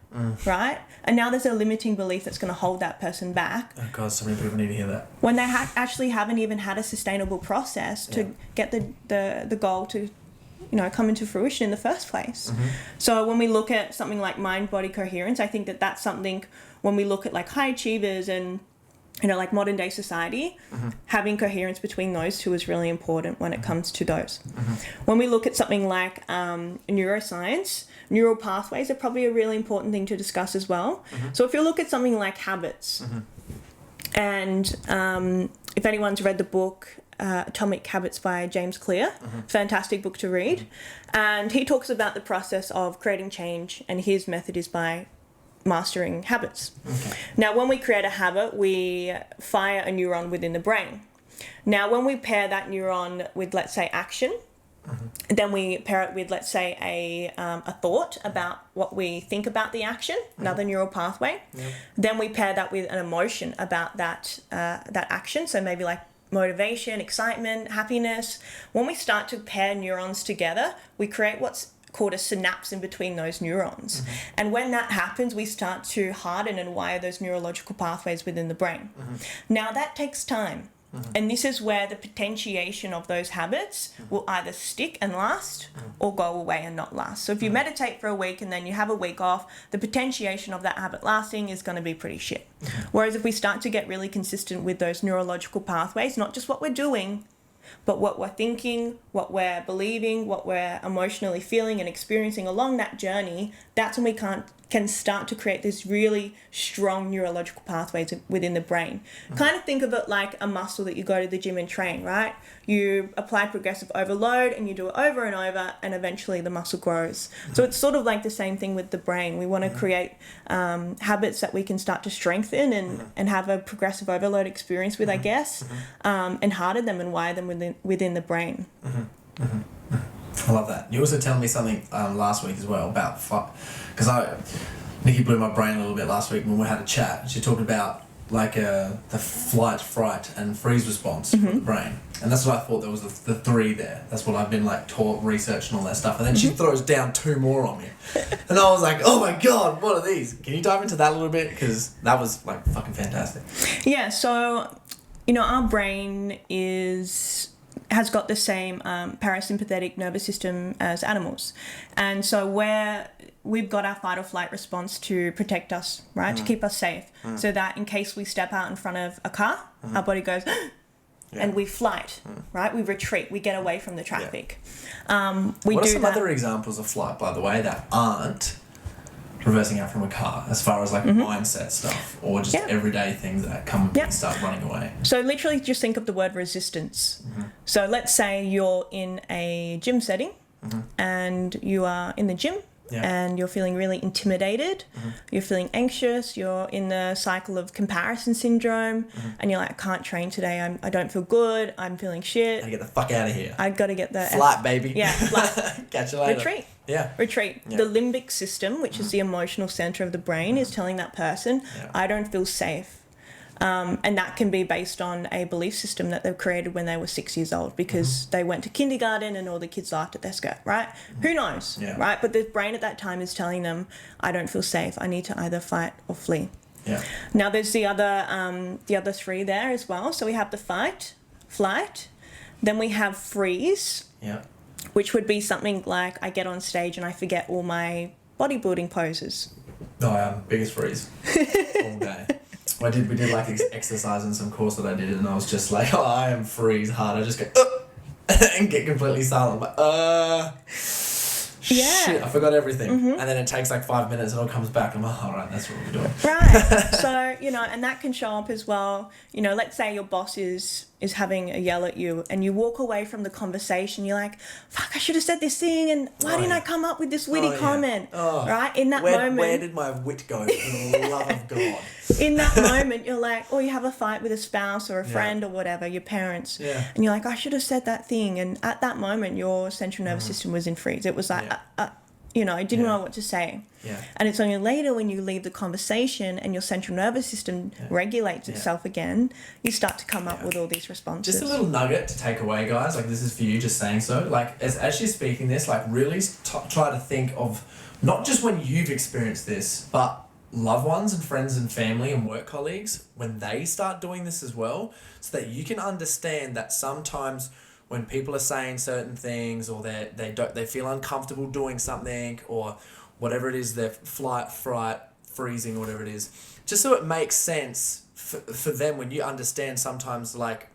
Right? And now there's a limiting belief that's going to hold that person back. Oh God, so many people need to hear that. When they actually haven't even had a sustainable process to get the goal to, you know, come into fruition in the first place. So when we look at something like mind-body coherence, I think that that's something when we look at like high achievers and, you know, like modern day society, having coherence between those two is really important when it comes to those. When we look at something like neuroscience, neural pathways are probably a really important thing to discuss as well. So if you look at something like habits, and if anyone's read the book Atomic Habits by James Clear, fantastic book to read, and he talks about the process of creating change, and his method is by mastering habits. Now, when we create a habit, we fire a neuron within the brain. Now, when we pair that neuron with, let's say, action, then we pair it with, let's say, a thought about what we think about the action, another neural pathway. Then we pair that with an emotion about that action, so maybe like motivation, excitement, happiness. When we start to pair neurons together, we create what's called a synapse in between those neurons. And when that happens, we start to harden and wire those neurological pathways within the brain. Now, that takes time. And this is where the potentiation of those habits will either stick and last or go away and not last. So if you meditate for a week and then you have a week off, the potentiation of that habit lasting is going to be pretty shit. Whereas if we start to get really consistent with those neurological pathways, not just what we're doing, but what we're thinking, what we're believing, what we're emotionally feeling and experiencing along that journey, that's when we can start to create this really strong neurological pathways within the brain. Kind of think of it like a muscle that you go to the gym and train, right? You apply progressive overload and you do it over and over, and eventually the muscle grows. So it's sort of like the same thing with the brain. We want to create habits that we can start to strengthen and have a progressive overload experience with, I guess, and harden them and wire them within the brain. I love that. You also telling me something last week as well about because Nikki blew my brain a little bit last week when we had a chat. She talked about like the flight, fright, and freeze response for the brain, and that's what I thought there was the three there. That's what I've been like taught, research, and all that stuff. And then she throws down two more on me, and I was like, oh my god, what are these? Can you dive into that a little bit, because that was like fucking fantastic. Yeah. So our brain has got the same parasympathetic nervous system as animals. And so we've got our fight or flight response to protect us, right? To keep us safe. So that in case we step out in front of a car, our body goes, and we flight, right? We retreat, we get away from the traffic. What are some other examples of flight, by the way, that aren't reversing out from a car, as far as like mindset stuff or just everyday things that come and start running away? So literally just think of the word resistance. So let's say you're in a gym setting and you are in the gym and you're feeling really intimidated, you're feeling anxious, you're in the cycle of comparison syndrome, and you're like, I can't train today, I don't feel good, I'm feeling shit. I get the fuck out of here. I got to get the flight, baby. Yeah, flight. Catch you later. Retreat. Yeah. Retreat. The limbic system, which is the emotional center of the brain, is telling that person, I don't feel safe. And that can be based on a belief system that they've created when they were 6 years old, because they went to kindergarten and all the kids laughed at their skirt, right? Who knows, right? But the brain at that time is telling them, I don't feel safe. I need to either fight or flee. Yeah. Now there's the other three there as well. So we have the fight, flight, then we have freeze, which would be something like I get on stage and I forget all my bodybuilding poses. No, biggest freeze all day. We did like exercise in some course that I did, and I was just like, oh, I am freeze hard. I just go, and get completely silent. I'm like, shit, I forgot everything. And then it takes like 5 minutes and it all comes back. I'm like, all right, that's what we're doing. Right. So, and that can show up as well. Let's say your boss is having a yell at you and you walk away from the conversation. You're like, fuck, I should have said this thing. And why didn't I come up with this witty comment? Right? In that moment. Where did my wit go? For the love of God. In that moment, you're like, or you have a fight with a spouse or a friend or whatever, your parents. Yeah. And you're like, I should have said that thing. And at that moment, your central nervous system was in freeze. It was like, I didn't know what to say. Yeah. And it's only later when you leave the conversation and your central nervous system regulates itself again, you start to come up with all these responses. Just a little nugget to take away, guys. Like, this is for you, just saying so. Like, as she's speaking this, like, really try to think of not just when you've experienced this, but loved ones and friends and family and work colleagues when they start doing this as well, so that you can understand that sometimes when people are saying certain things, or they feel uncomfortable doing something, or whatever it is, they're flight, fright, freezing, whatever it is, just so it makes sense for them when you understand sometimes, like,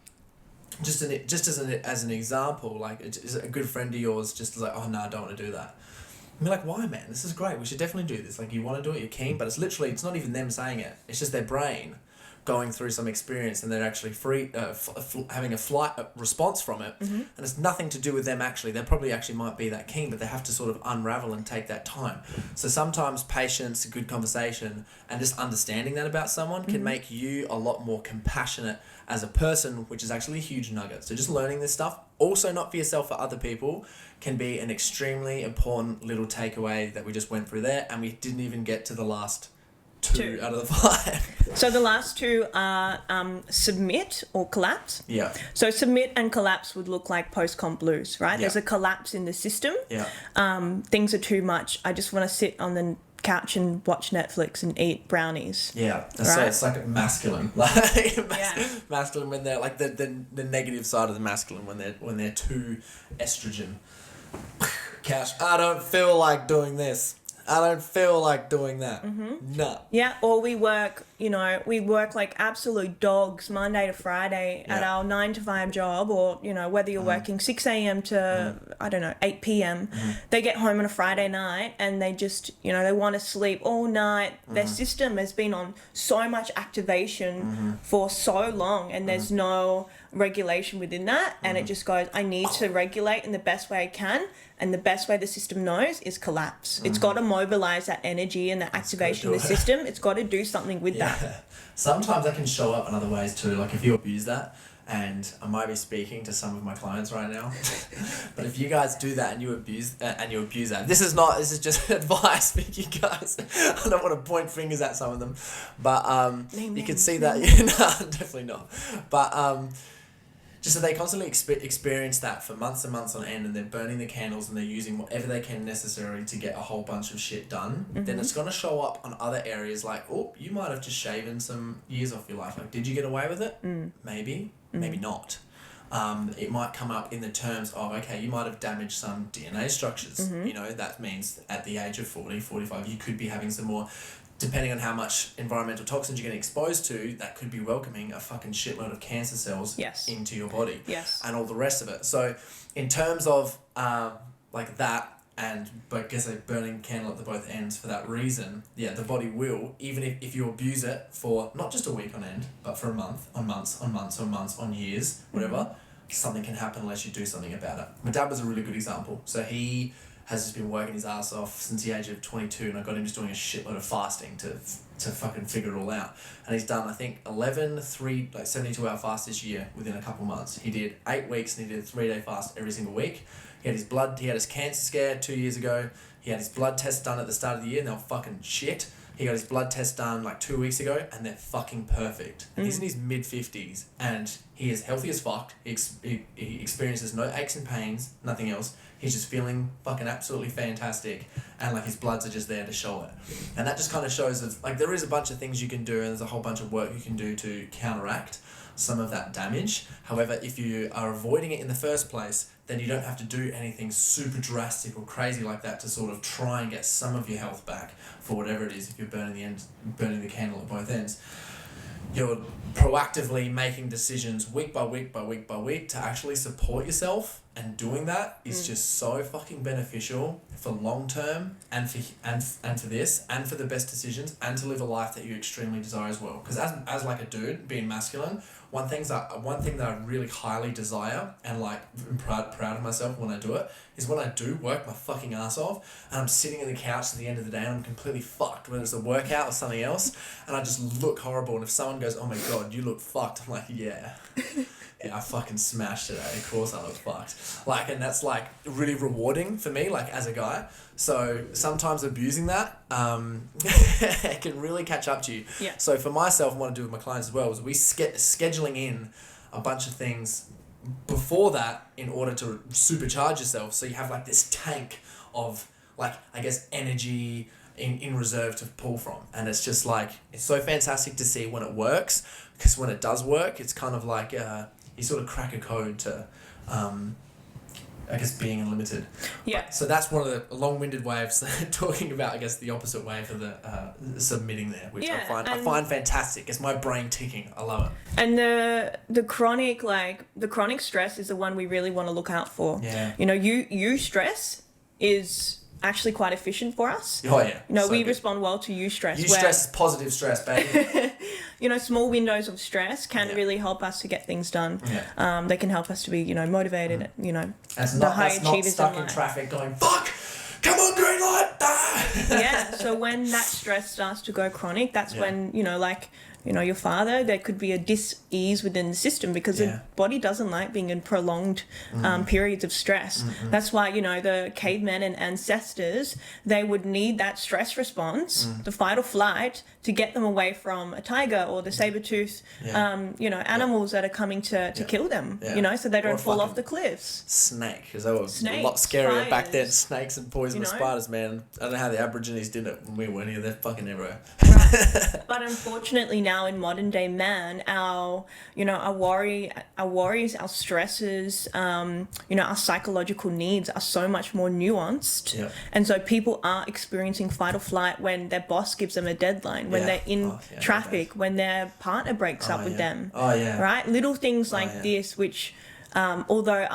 just as an example, like, is a good friend of yours just like, oh no, I don't want to do that. And be like, why, man? This is great. We should definitely do this. Like, you want to do it, you're keen, but it's not even them saying it. It's just their brain going through some experience, and they're actually having a flight response from it. And it's nothing to do with them actually. They probably actually might be that keen, but they have to sort of unravel and take that time. So sometimes patience, good conversation, and just understanding that about someone can make you a lot more compassionate as a person, which is actually a huge nugget. So just learning this stuff, also not for yourself, for other people, can be an extremely important little takeaway that we just went through there, and we didn't even get to the last two out of the 5. So the last two are submit or collapse. Yeah. So submit and collapse would look like post-comp blues, right? Yeah. There's a collapse in the system. Yeah. Things are too much. I just want to sit on the couch and watch Netflix and eat brownies. Yeah. Right? So it's like masculine. Masculine when they're like the negative side of the masculine when they're too estrogen. Couch. I don't feel like doing this. I don't feel like doing that. No. Yeah, or we work like absolute dogs Monday to Friday at our 9 to 5 job, or, whether you're working 6 a.m. to, 8 p.m. They get home on a Friday night and they just, they want to sleep all night. Their system has been on so much activation for so long, and there's no regulation within that, and it just goes, I need to regulate in the best way I can, and the best way the system knows is collapse. It's got to mobilize that energy and the activation of the system. It's got to do something with that. Sometimes that can show up in other ways too, like if you abuse that, and I might be speaking to some of my clients right now, but if you guys do that and you abuse that, this is just advice for you guys. I don't want to point fingers at some of them, but you can see that. No, definitely not. But just so they constantly experience that for months and months on end, and they're burning the candles and they're using whatever they can necessary to get a whole bunch of shit done, then it's going to show up on other areas like, oh, you might have just shaven some years off your life. Like, did you get away with it? Maybe, maybe not. It might come up in the terms of, okay, you might have damaged some DNA structures. That means at the age of 40, 45, you could be having some more, depending on how much environmental toxins you're getting exposed to, that could be welcoming a fucking shitload of cancer cells into your body. And all the rest of it. So in terms of like that, and but I guess like burning candle at the both ends for that reason, the body will, even if you abuse it for not just a week on end, but for a month, on months, on months, on months, on years, whatever, something can happen unless you do something about it. My dad was a really good example. So he has just been working his ass off since the age of 22, and I got him just doing a shitload of fasting to fucking figure it all out. And he's done, I think, 72-hour fast this year within a couple months. He did 8 weeks and he did a 3-day fast every single week. He had his cancer scare 2 years ago. He had his blood tests done at the start of the year and they were fucking shit. He got his blood test done like 2 weeks ago and they're fucking perfect. And he's in his mid-50s and he is healthy as fuck. He experiences no aches and pains, nothing else. He's just feeling fucking absolutely fantastic, and like his bloods are just there to show it. And that just kind of shows that like there is a bunch of things you can do, and there's a whole bunch of work you can do to counteract some of that damage. However, if you are avoiding it in the first place, then you don't have to do anything super drastic or crazy like that to sort of try and get some of your health back for whatever it is. If you're burning the candle at both ends, you're proactively making decisions week by week by week by week to actually support yourself, and doing that is just so fucking beneficial for long term and for this and for the best decisions and to live a life that you extremely desire as well. Because as like a dude being masculine, one thing that I really highly desire and like I'm proud of myself when I do it is when I do work my fucking ass off and I'm sitting on the couch at the end of the day and I'm completely fucked, whether it's a workout or something else, and I just look horrible, and if someone goes, oh my god, you look fucked, I'm like, yeah, I fucking smashed today, of course I look fucked. Like, and that's like really rewarding for me, like as a guy. So sometimes abusing that it can really catch up to you. So for myself, and what I do with my clients as well is we scheduling in a bunch of things before that in order to supercharge yourself, so you have like this tank of like, I guess, energy in reserve to pull from. And it's just like, it's so fantastic to see when it works, because when it does work, it's kind of like you sort of crack a code to I guess being unlimited. So that's one of the long-winded ways talking about, I guess, the opposite way for the submitting there, which I find fantastic. It's my brain ticking. I love it. And the chronic stress is the one we really want to look out for. Eustress is actually quite efficient for us. We respond well to eustress. Eustress is positive stress, baby. Small windows of stress can really help us to get things done. They can help us to be, motivated. That's not stuck in traffic going, fuck, come on, green light. So when that stress starts to go chronic, that's when, your father, there could be a dis-ease within the system because the body doesn't like being in prolonged periods of stress. That's why, the cavemen and ancestors, they would need that stress response, the fight or flight, to get them away from a tiger or the saber-toothed, animals that are coming to kill them, so they don't fall off the cliffs. Snake, because they were a lot scarier back then. Snakes and poisonous spiders, man. I don't know how the Aborigines did it when we weren't here. They're fucking everywhere. Right. But unfortunately now in modern day man, our worries, our stresses, our psychological needs are so much more nuanced. Yep. And so people are experiencing fight or flight when their boss gives them a deadline, when they're in traffic, when their partner breaks up with them. Right? Little things like this, which although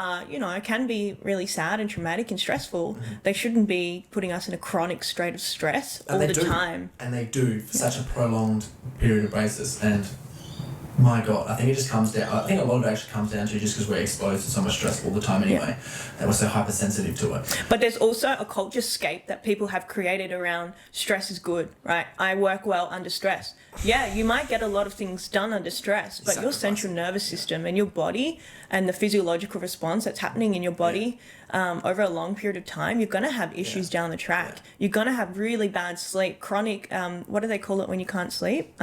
can be really sad and traumatic and stressful, they shouldn't be putting us in a chronic state of stress all the time. And they do for such a prolonged period of basis. And my God, I think it just comes down. I think a lot of it actually comes down to just because we're exposed to so much stress all the time anyway, that we're so hypersensitive to it. But there's also a culture scape that people have created around stress is good, right? I work well under stress. Yeah, you might get a lot of things done under stress, but your central nervous system and your body and the physiological response that's happening in your body over a long period of time, you're going to have issues down the track. You're going to have really bad sleep, chronic, what do they call it when you can't sleep?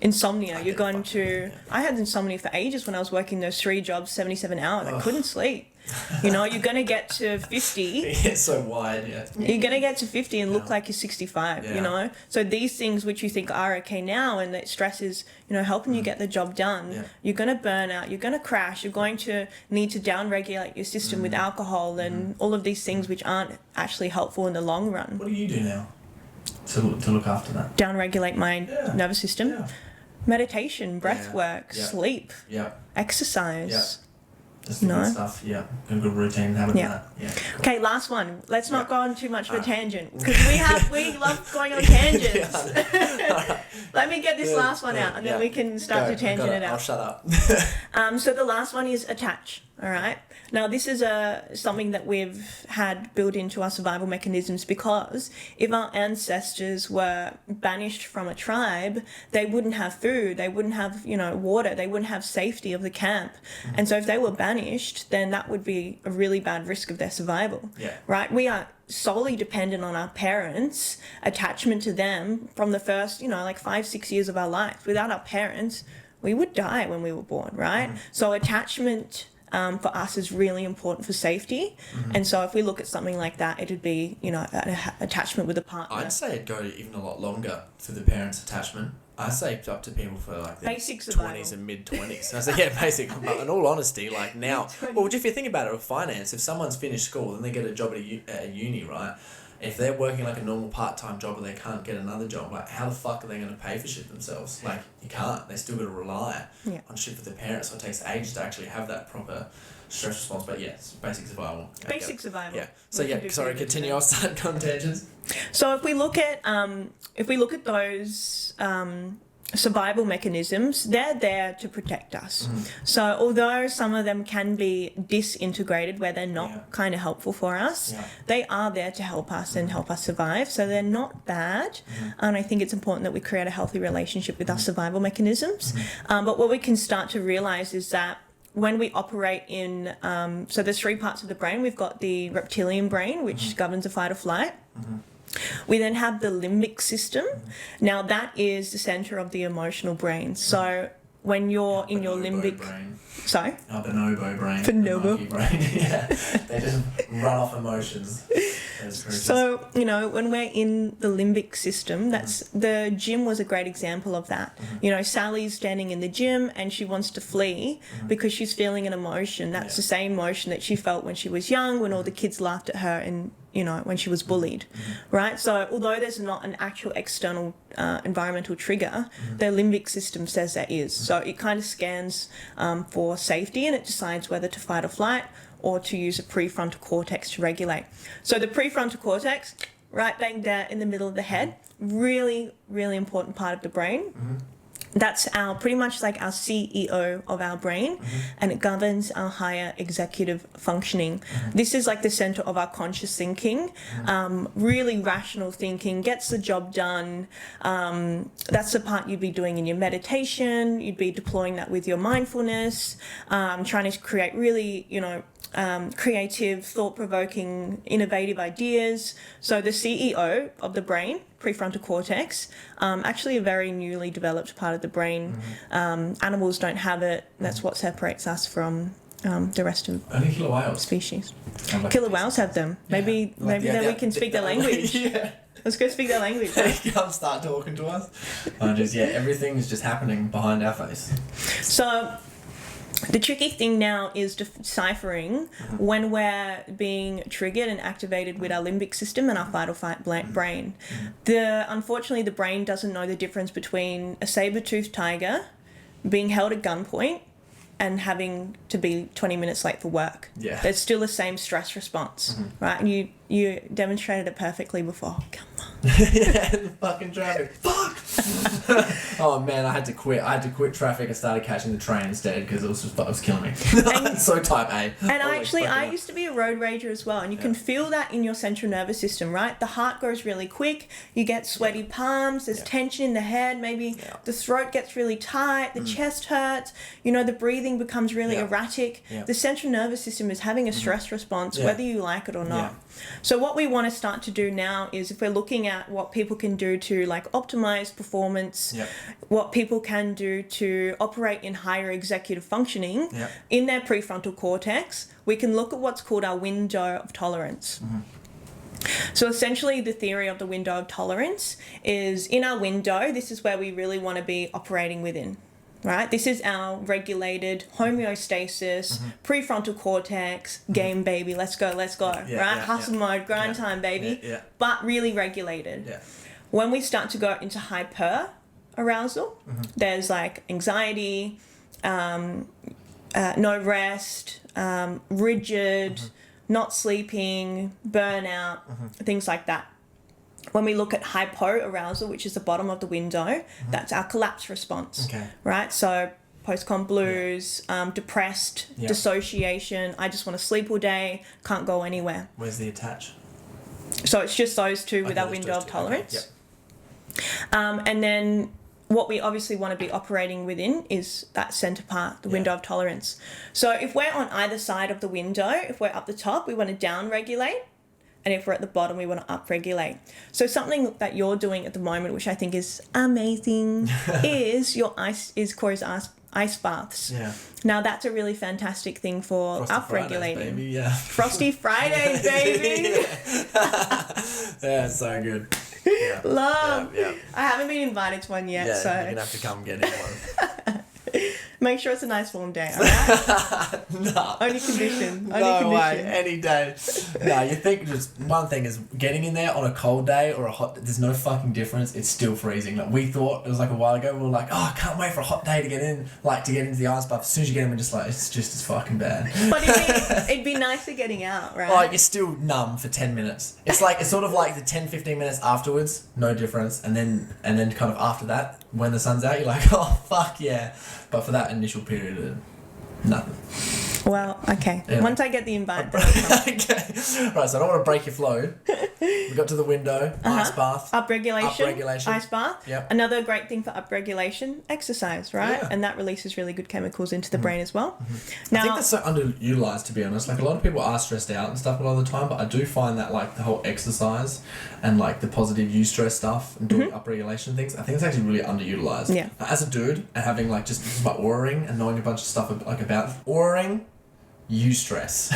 Insomnia. You're going to... I had insomnia for ages when I was working those 3 jobs, 77 hours. I couldn't sleep. You're going to get to 50. It's so wide, You're going to get to 50 and look like you're 65, So these things which you think are okay now and that stress is, helping you get the job done, you're going to burn out, you're going to crash, you're going to need to down-regulate your system with alcohol and all of these things which aren't actually helpful in the long run. What do you do now to look after that? Down-regulate my nervous system. Yeah. Meditation, breath work, sleep, exercise. Just good stuff, a good routine, having that. Yeah. Cool. Okay, last one. Let's not go on too much of a tangent because we love going on tangents. Let me get this last one out and then we can start to tangent it out. I'll shut up. So the last one is attach. All right. Now this is something that we've had built into our survival mechanisms because if our ancestors were banished from a tribe, they wouldn't have food, they wouldn't have water, they wouldn't have safety of the camp, and so if they were banished, then that would be a really bad risk of their survival. Right? We are solely dependent on our parents, attachment to them from the first 5-6 years of our life. Without our parents, we would die when we were born, right? So attachment for us is really important for safety. And so if we look at something like that, it'd be, an attachment with a partner. I'd say it'd go even a lot longer for the parents' attachment. I say up to people for like their 20s and mid-20s. I say, basic. But in all honesty, like now, well, if you think about it with finance, if someone's finished school and they get a job at a uni, right? If they're working like a normal part-time job and they can't get another job, like how the fuck are they going to pay for shit themselves? Like you can't. They still got to rely on shit for their parents. So it takes ages to actually have that proper stress response. But it's basic survival. Basic survival. Yeah. So continue. I'll start on tangents. So if we look at those survival mechanisms, they're there to protect us. So although some of them can be disintegrated where they're not kind of helpful for us, they are there to help us and help us survive. So they're not bad. And I think it's important that we create a healthy relationship with our survival mechanisms. But what we can start to realize is that when we operate in, so there's 3 parts of the brain. We've got the reptilian brain, which governs the fight or flight. We then have the limbic system. Now that is the center of the emotional brain. So when you're in your limbic brain. Sorry? Bonobo brain. Bonobo brain. They just run off emotions. So, when we're in the limbic system, the gym was a great example of that. Sally's standing in the gym and she wants to flee because she's feeling an emotion. That's the same emotion that she felt when she was young, when all the kids laughed at her and when she was bullied, right? So although there's not an actual external environmental trigger, the limbic system says there is. So it kind of scans for safety and it decides whether to fight or flight or to use a prefrontal cortex to regulate. So the prefrontal cortex, right bang there in the middle of the head, really, really important part of the brain. That's pretty much like our CEO of our brain, and it governs our higher executive functioning. This is like the center of our conscious thinking, really rational thinking, gets the job done. That's the part you'd be doing in your meditation. You'd be deploying that with your mindfulness, trying to create really, creative, thought-provoking, innovative ideas. So the CEO of the brain, prefrontal cortex, actually a very newly developed part of the brain. Animals don't have it. That's what separates us from the rest of only killer whales species. Killer whales have them. Maybe then we can speak their language. Yeah. Let's go speak their language. Come start talking to us. Everything is just happening behind our face. So the tricky thing now is deciphering when we're being triggered and activated with our limbic system and our fight or flight brain. Unfortunately, the brain doesn't know the difference between a saber-toothed tiger being held at gunpoint and having to be 20 minutes late for work. Yeah. There's still the same stress response, right? And you demonstrated it perfectly before. Come on. Yeah, the fucking traffic. Fuck! Oh man, I had to quit. I had to quit traffic and started catching the train instead because it was killing me. So type A. And I used to be a road rager as well, and you can feel that in your central nervous system, right? The heart goes really quick, you get sweaty palms, there's tension in the head, maybe the throat gets really tight, the chest hurts, the breathing becomes really erratic. The central nervous system is having a stress response, whether you like it or not. So what we want to start to do now is, if we're looking at what people can do to optimize performance, what people can do to operate in higher executive functioning in their prefrontal cortex, we can look at what's called our window of tolerance. So essentially the theory of the window of tolerance is, in our window, this is where we really want to be operating within. Right, this is our regulated homeostasis, prefrontal cortex, game baby, let's go, right? Hustle mode, grind time, baby, but really regulated. When we start to go into hyper arousal, there's anxiety, no rest, rigid, not sleeping, burnout, things like that. When we look at hypoarousal, which is the bottom of the window, that's our collapse response, right? So post-con blues, depressed, dissociation, I just want to sleep all day, can't go anywhere. Where's the attach? So it's just those two with our window of tolerance. And then what we obviously want to be operating within is that center part, the window of tolerance. So if we're on either side of the window, if we're up the top, we want to down-regulate. And if we're at the bottom, we want to up-regulate. So something that you're doing at the moment, which I think is amazing, is Corey's ice baths. Yeah. Now that's a really fantastic thing for up-regulating. Baby, Frosty Fridays, baby. Yeah, so good. Love. I haven't been invited to one yet, so you're gonna have to come get in one. Make sure it's a nice warm day, alright? No. Only condition. No way, any day. No, you think just one thing is getting in there on a cold day or a hot. There's no fucking difference. It's still freezing. We thought it was a while ago. We were like, oh, I can't wait for a hot day to get in, to get into the ice bath. As soon as you get in, we're just it's just as fucking bad. But it'd be nicer getting out, right? Like you're still numb for 10 minutes. It's sort of like the 10-15 minutes afterwards, no difference, and then kind of after that, when the sun's out, you're like, oh fuck yeah. But for that initial period, nothing. Well, okay. Anyway. Once I get the invite, then I'll come. Okay. Right, so I don't want to break your flow. We got to the window, ice bath. Upregulation. Ice bath. Yep. Another great thing for upregulation, exercise, right? Yeah. And that releases really good chemicals into the brain as well. Now, I think that's so underutilized, to be honest. A lot of people are stressed out and stuff a lot of the time, but I do find that the whole exercise and the positive eustress stuff and doing upregulation things, I think it's actually really underutilized. Yeah. As a dude and having just about aura-ing and knowing a bunch of stuff about aura-ing, eustress.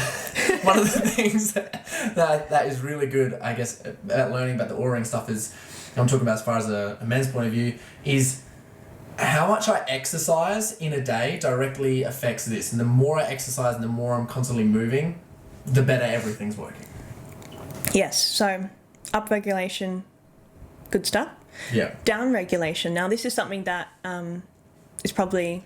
One of the things that is really good, I guess, at learning about the aura-ing stuff is, I'm talking about as far as a men's point of view, is how much I exercise in a day directly affects this. And the more I exercise and the more I'm constantly moving, the better everything's working. Yes, so upregulation, good stuff. Yeah. Downregulation. Now, this is something that is probably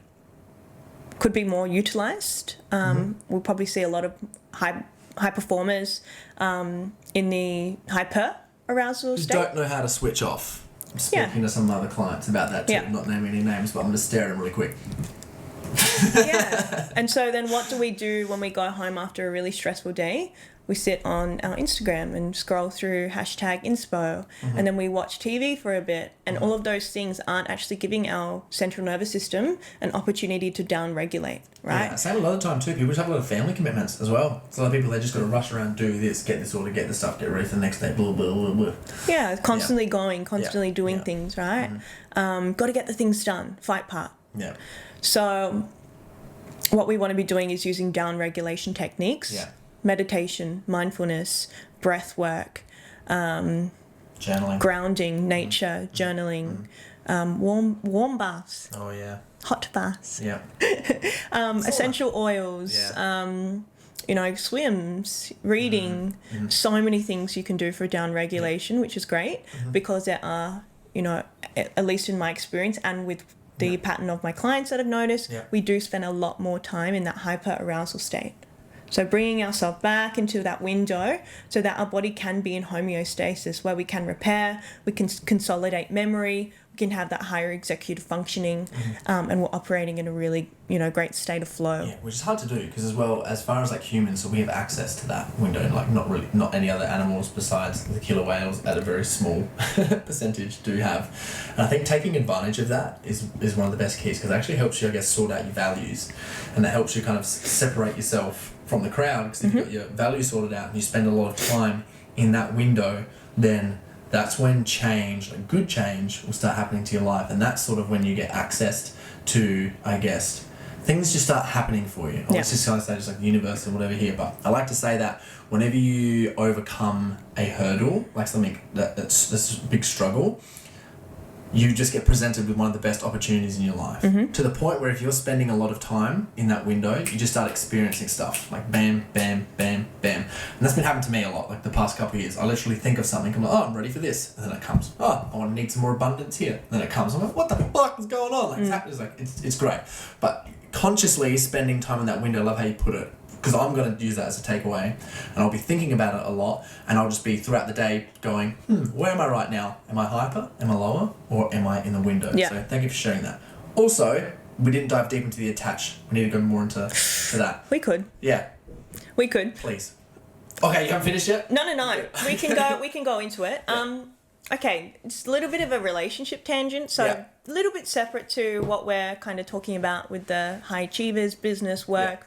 could be more utilized. We'll probably see a lot of high performers in the hyper arousal state. Don't know how to switch off. speaking to some other clients about that too. Yeah. I'm not naming any names, but I'm going to stare at them really quick. Yeah. And so then what do we do when we go home after a really stressful day? We sit on our Instagram and scroll through #inspo, and then we watch TV for a bit, and all of those things aren't actually giving our central nervous system an opportunity to down-regulate, right? Yeah, same a lot of the time too. People just have a lot of family commitments as well. So a lot of people, they just got to rush around, do this, get this order, get this stuff, get ready for the next day, blah, blah, blah, blah. Yeah, constantly going, constantly doing things, right? Got to get the things done, fight part. Yeah. So what we want to be doing is using down-regulation techniques. Yeah. Meditation, mindfulness, breath work, Journaling. grounding, nature, journaling, warm baths, Oh, yeah. hot baths, Yeah. essential oils, swims, reading, so many things you can do for down regulation, which is great because there are, at least in my experience and with the pattern of my clients that I've noticed, we do spend a lot more time in that hyper arousal state. So bringing ourselves back into that window so that our body can be in homeostasis where we can repair, we can consolidate memory, we can have that higher executive functioning, and we're operating in a really, great state of flow. Yeah, which is hard to do because as far as like humans, so we have access to that window, like not any other animals besides the killer whales at a very small percentage do have. And I think taking advantage of that is one of the best keys because it actually helps you, I guess, sort out your values, and that helps you kind of separate yourself from the crowd because if you've got your values sorted out and you spend a lot of time in that window, then that's when change, like good change, will start happening to your life. And that's sort of when you get accessed to, I guess, things just start happening for you. Let's just kind of say just like the universe or whatever here. But I like to say that whenever you overcome a hurdle, like something that's a big struggle, you just get presented with one of the best opportunities in your life. To the point where if you're spending a lot of time in that window, you just start experiencing stuff like bam, bam, bam, bam. And that's been happening to me a lot, like the past couple of years. I literally think of something, I'm like, I'm ready for this. And then it comes, I want to need some more abundance here. And then it comes, I'm like, what the fuck is going on? Like, it's happening. It's like, it's great. But consciously spending time in that window, I love how you put it, because I'm going to use that as a takeaway, and I'll be thinking about it a lot, and I'll just be throughout the day going, where am I right now? Am I hyper? Am I lower? Or am I in the window? Yeah. So thank you for sharing that. Also, we didn't dive deep into the attach. We need to go more into that. We could. Yeah. We could. Please. Okay, you haven't finished yet? No. We can go into it. Okay, it's a little bit of a relationship tangent, so a little bit separate to what we're kind of talking about with the high achievers, business, work,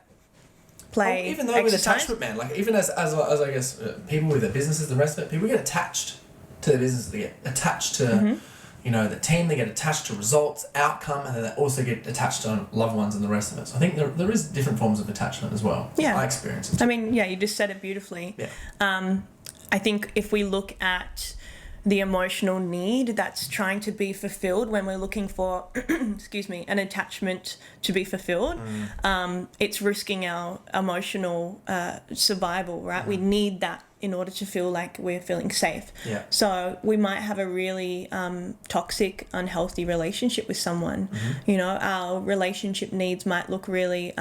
play, even though exercise. with attachment, man, like even as I guess people with their businesses, the rest of it, people get attached to their businesses. They get attached to, the team. They get attached to results, outcome, and then they also get attached to loved ones and the rest of it. So I think there is different forms of attachment as well. Yeah, I experience it. I mean, you just said it beautifully. Yeah. I think if we look at the emotional need that's trying to be fulfilled when we're looking for, an attachment to be fulfilled, it's risking our emotional survival, right? We need that in order to feel like we're feeling safe. Yeah. So we might have a really toxic, unhealthy relationship with someone. Our relationship needs might look really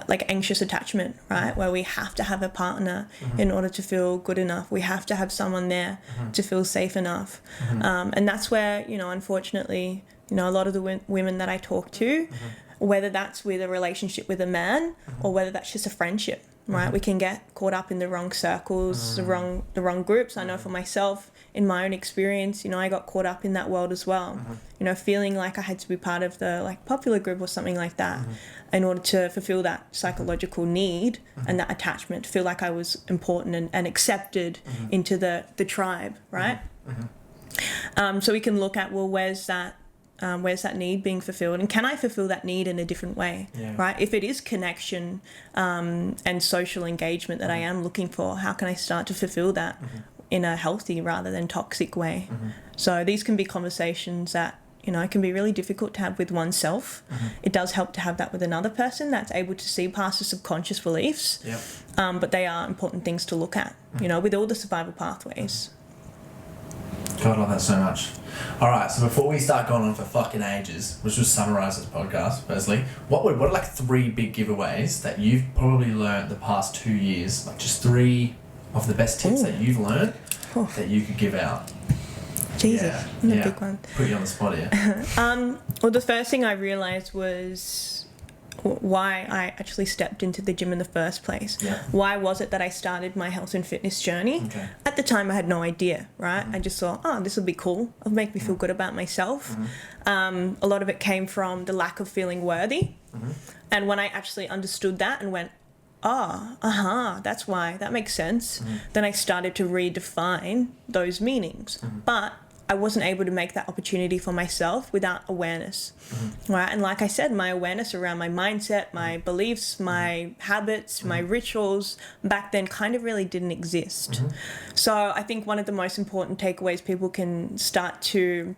like anxious attachment, right? Where we have to have a partner in order to feel good enough. We have to have someone there to feel safe enough. And that's where, unfortunately, a lot of the women that I talk to, whether that's with a relationship with a man or whether that's just a friendship, right? We can get caught up in the wrong circles, the wrong groups. I know for myself, in my own experience, I got caught up in that world as well. Feeling like I had to be part of the popular group or something like that in order to fulfill that psychological need and that attachment, to feel like I was important and accepted into the tribe, right? So we can look at, well, where's that need being fulfilled, and can I fulfill that need in a different way, right? If it is connection and social engagement that I am looking for, how can I start to fulfill that in a healthy rather than toxic way? So these can be conversations that can be really difficult to have with oneself. It does help to have that with another person that's able to see past the subconscious beliefs, but they are important things to look at, with all the survival pathways. God, I love that so much. All right, so before we start going on for fucking ages, let's just summarize this podcast. Firstly, what are like 3 big giveaways that you've probably learned the past 2 years? Like just 3 of the best tips that you've learned that you could give out. Jesus, a big one. Put you on the spot here. Well, the first thing I realised was why I actually stepped into the gym in the first place. Yeah. Why was it that I started my health and fitness journey? Okay. At the time, I had no idea, right? I just thought, this will be cool. It'll make me feel good about myself. A lot of it came from the lack of feeling worthy. And when I actually understood that and went, that's why, that makes sense, then I started to redefine those meanings. But I wasn't able to make that opportunity for myself without awareness, right? And like I said, my awareness around my mindset, my beliefs, my habits, my rituals back then kind of really didn't exist. So I think one of the most important takeaways people can start to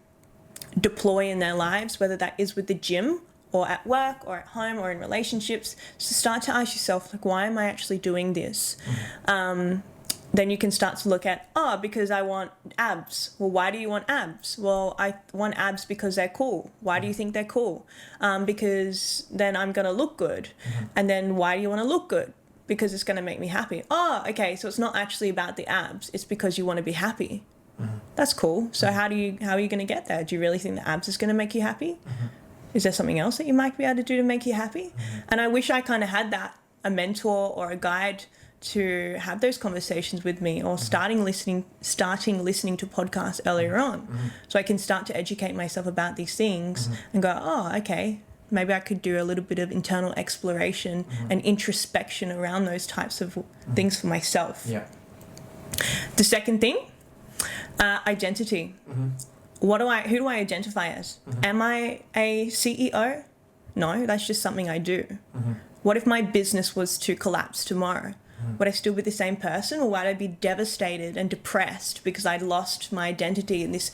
deploy in their lives, whether that is with the gym or at work or at home or in relationships, is to start to ask yourself, like, why am I actually doing this? Then you can start to look at, because I want abs. Well, why do you want abs? Well, I want abs because they're cool. Why do you think they're cool? Because then I'm going to look good. And then why do you want to look good? Because it's going to make me happy. Okay, so it's not actually about the abs. It's because you want to be happy. That's cool. So how are you going to get there? Do you really think the abs is going to make you happy? Is there something else that you might be able to do to make you happy? And I wish I kind of had that, a mentor or a guide to have those conversations with me, or starting listening to podcasts earlier on, so I can start to educate myself about these things and go, okay, maybe I could do a little bit of internal exploration and introspection around those types of things for myself. The second thing, identity. Who do I identify as? Am I a CEO? No, that's just something I do. What if my business was to collapse tomorrow? Would I still be the same person, or would I be devastated and depressed because I'd lost my identity and this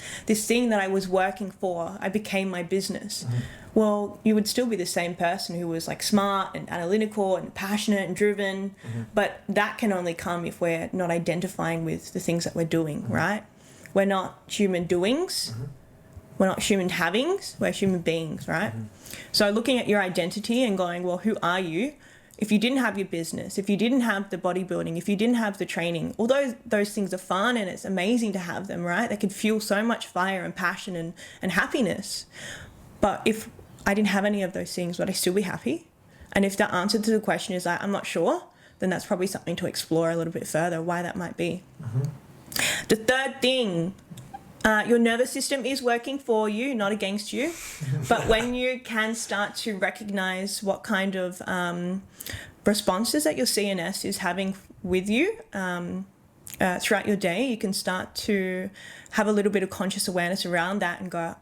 thing that I was working for, I became my business? Well, you would still be the same person who was like smart and analytical and passionate and driven, but that can only come if we're not identifying with the things that we're doing, right? We're not human doings. We're not human havings. We're human beings, right? So looking at your identity and going, well, who are you? If you didn't have your business, if you didn't have the bodybuilding, if you didn't have the training, although those things are fun and it's amazing to have them, right? They can fuel so much fire and passion and happiness. But if I didn't have any of those things, would I still be happy? And if the answer to the question is I'm not sure, then that's probably something to explore a little bit further, why that might be. The third thing, your nervous system is working for you, not against you. But when you can start to recognize what kind of responses that your CNS is having with you throughout your day, you can start to have a little bit of conscious awareness around that and go,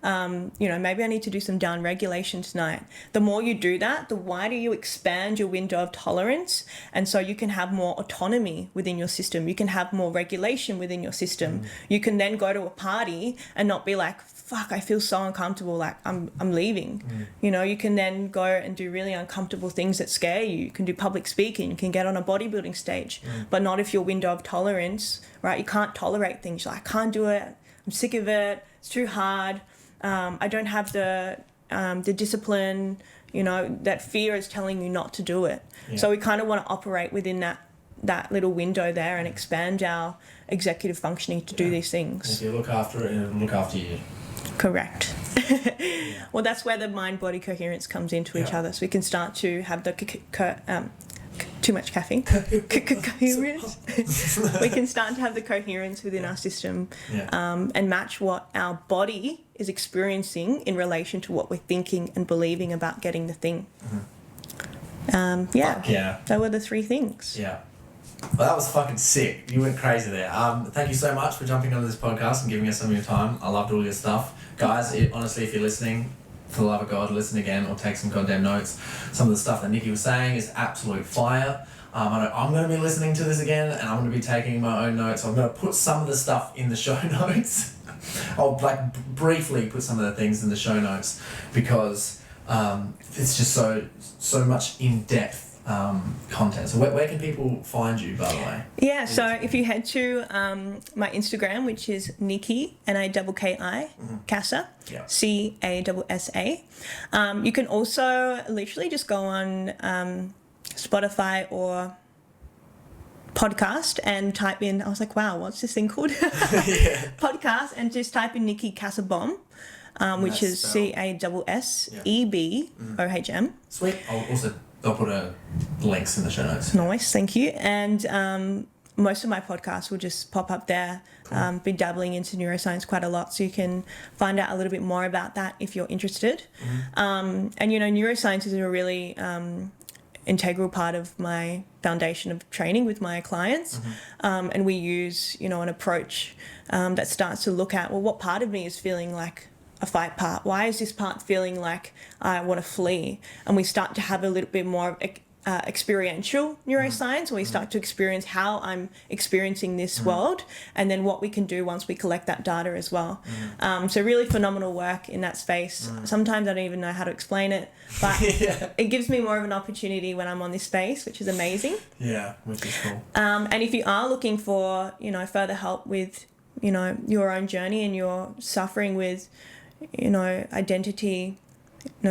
maybe I need to do some down regulation tonight. The more you do that, the wider you expand your window of tolerance. And so you can have more autonomy within your system. You can have more regulation within your system. You can then go to a party and not be like, fuck, I feel so uncomfortable, like I'm leaving. You can then go and do really uncomfortable things that scare you. You can do public speaking, you can get on a bodybuilding stage, but not if your window of tolerance, right? You can't tolerate things. You're like, I can't do it. I'm sick of it. It's too hard. I don't have the discipline, that fear is telling you not to do it. So we kind of want to operate within that little window there and expand our executive functioning to do these things. If you look after it, it'll look after you. Correct. Well, that's where the mind-body coherence comes into each other. So we can start to have the too much caffeine. Coherence. We can start to have the coherence within our system and match what our body is experiencing in relation to what we're thinking and believing about getting the thing. That were the three things. Well, that was fucking sick. You went crazy there. Thank you so much for jumping onto this podcast and giving us some of your time. I loved all your stuff. Guys, honestly, if you're listening, for the love of God, listen again or take some goddamn notes. Some of the stuff that Nikki was saying is absolute fire. I'm going to be listening to this again and I'm going to be taking my own notes. I'm going to put some of the stuff in the show notes. I'll briefly put some of the things in the show notes because it's just so much in-depth content. So where can people find you, by the way? So if you head to my Instagram, which is Nikki, Nikki, Cassa, Cassa. You can also literally just go on Spotify or podcast and type in, I was like, wow, what's this thing called? Podcast, and just type in Nikki Cassa Bomb, which is CASSEBOHM. Sweet. I'll put links in the show notes. Nice, thank you. And most of my podcasts will just pop up there. Cool. Been dabbling into neuroscience quite a lot, so you can find out a little bit more about that if you're interested. And neuroscience is a really integral part of my foundation of training with my clients. And we use, an approach that starts to look at, well, what part of me is feeling like a fight part? Why is this part feeling like I want to flee? And we start to have a little bit more experiential neuroscience, where we start to experience how I'm experiencing this world, and then what we can do once we collect that data as well. So really phenomenal work in that space. Sometimes I don't even know how to explain it, but it gives me more of an opportunity when I'm on this space, which is amazing. Yeah, which is cool. And if you are looking for, further help with, your own journey, and you're suffering with, identity,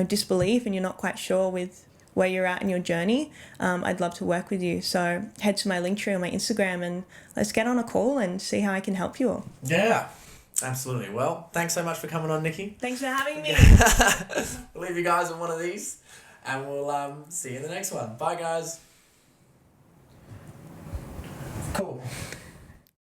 disbelief, and you're not quite sure with where you're at in your journey, I'd love to work with you. So head to my link tree on my Instagram and let's get on a call and see how I can help you all. Yeah, absolutely. Well, thanks so much for coming on, Nikki. Thanks for having me. We'll leave you guys with one of these, and we'll see you in the next one. Bye, guys. Cool.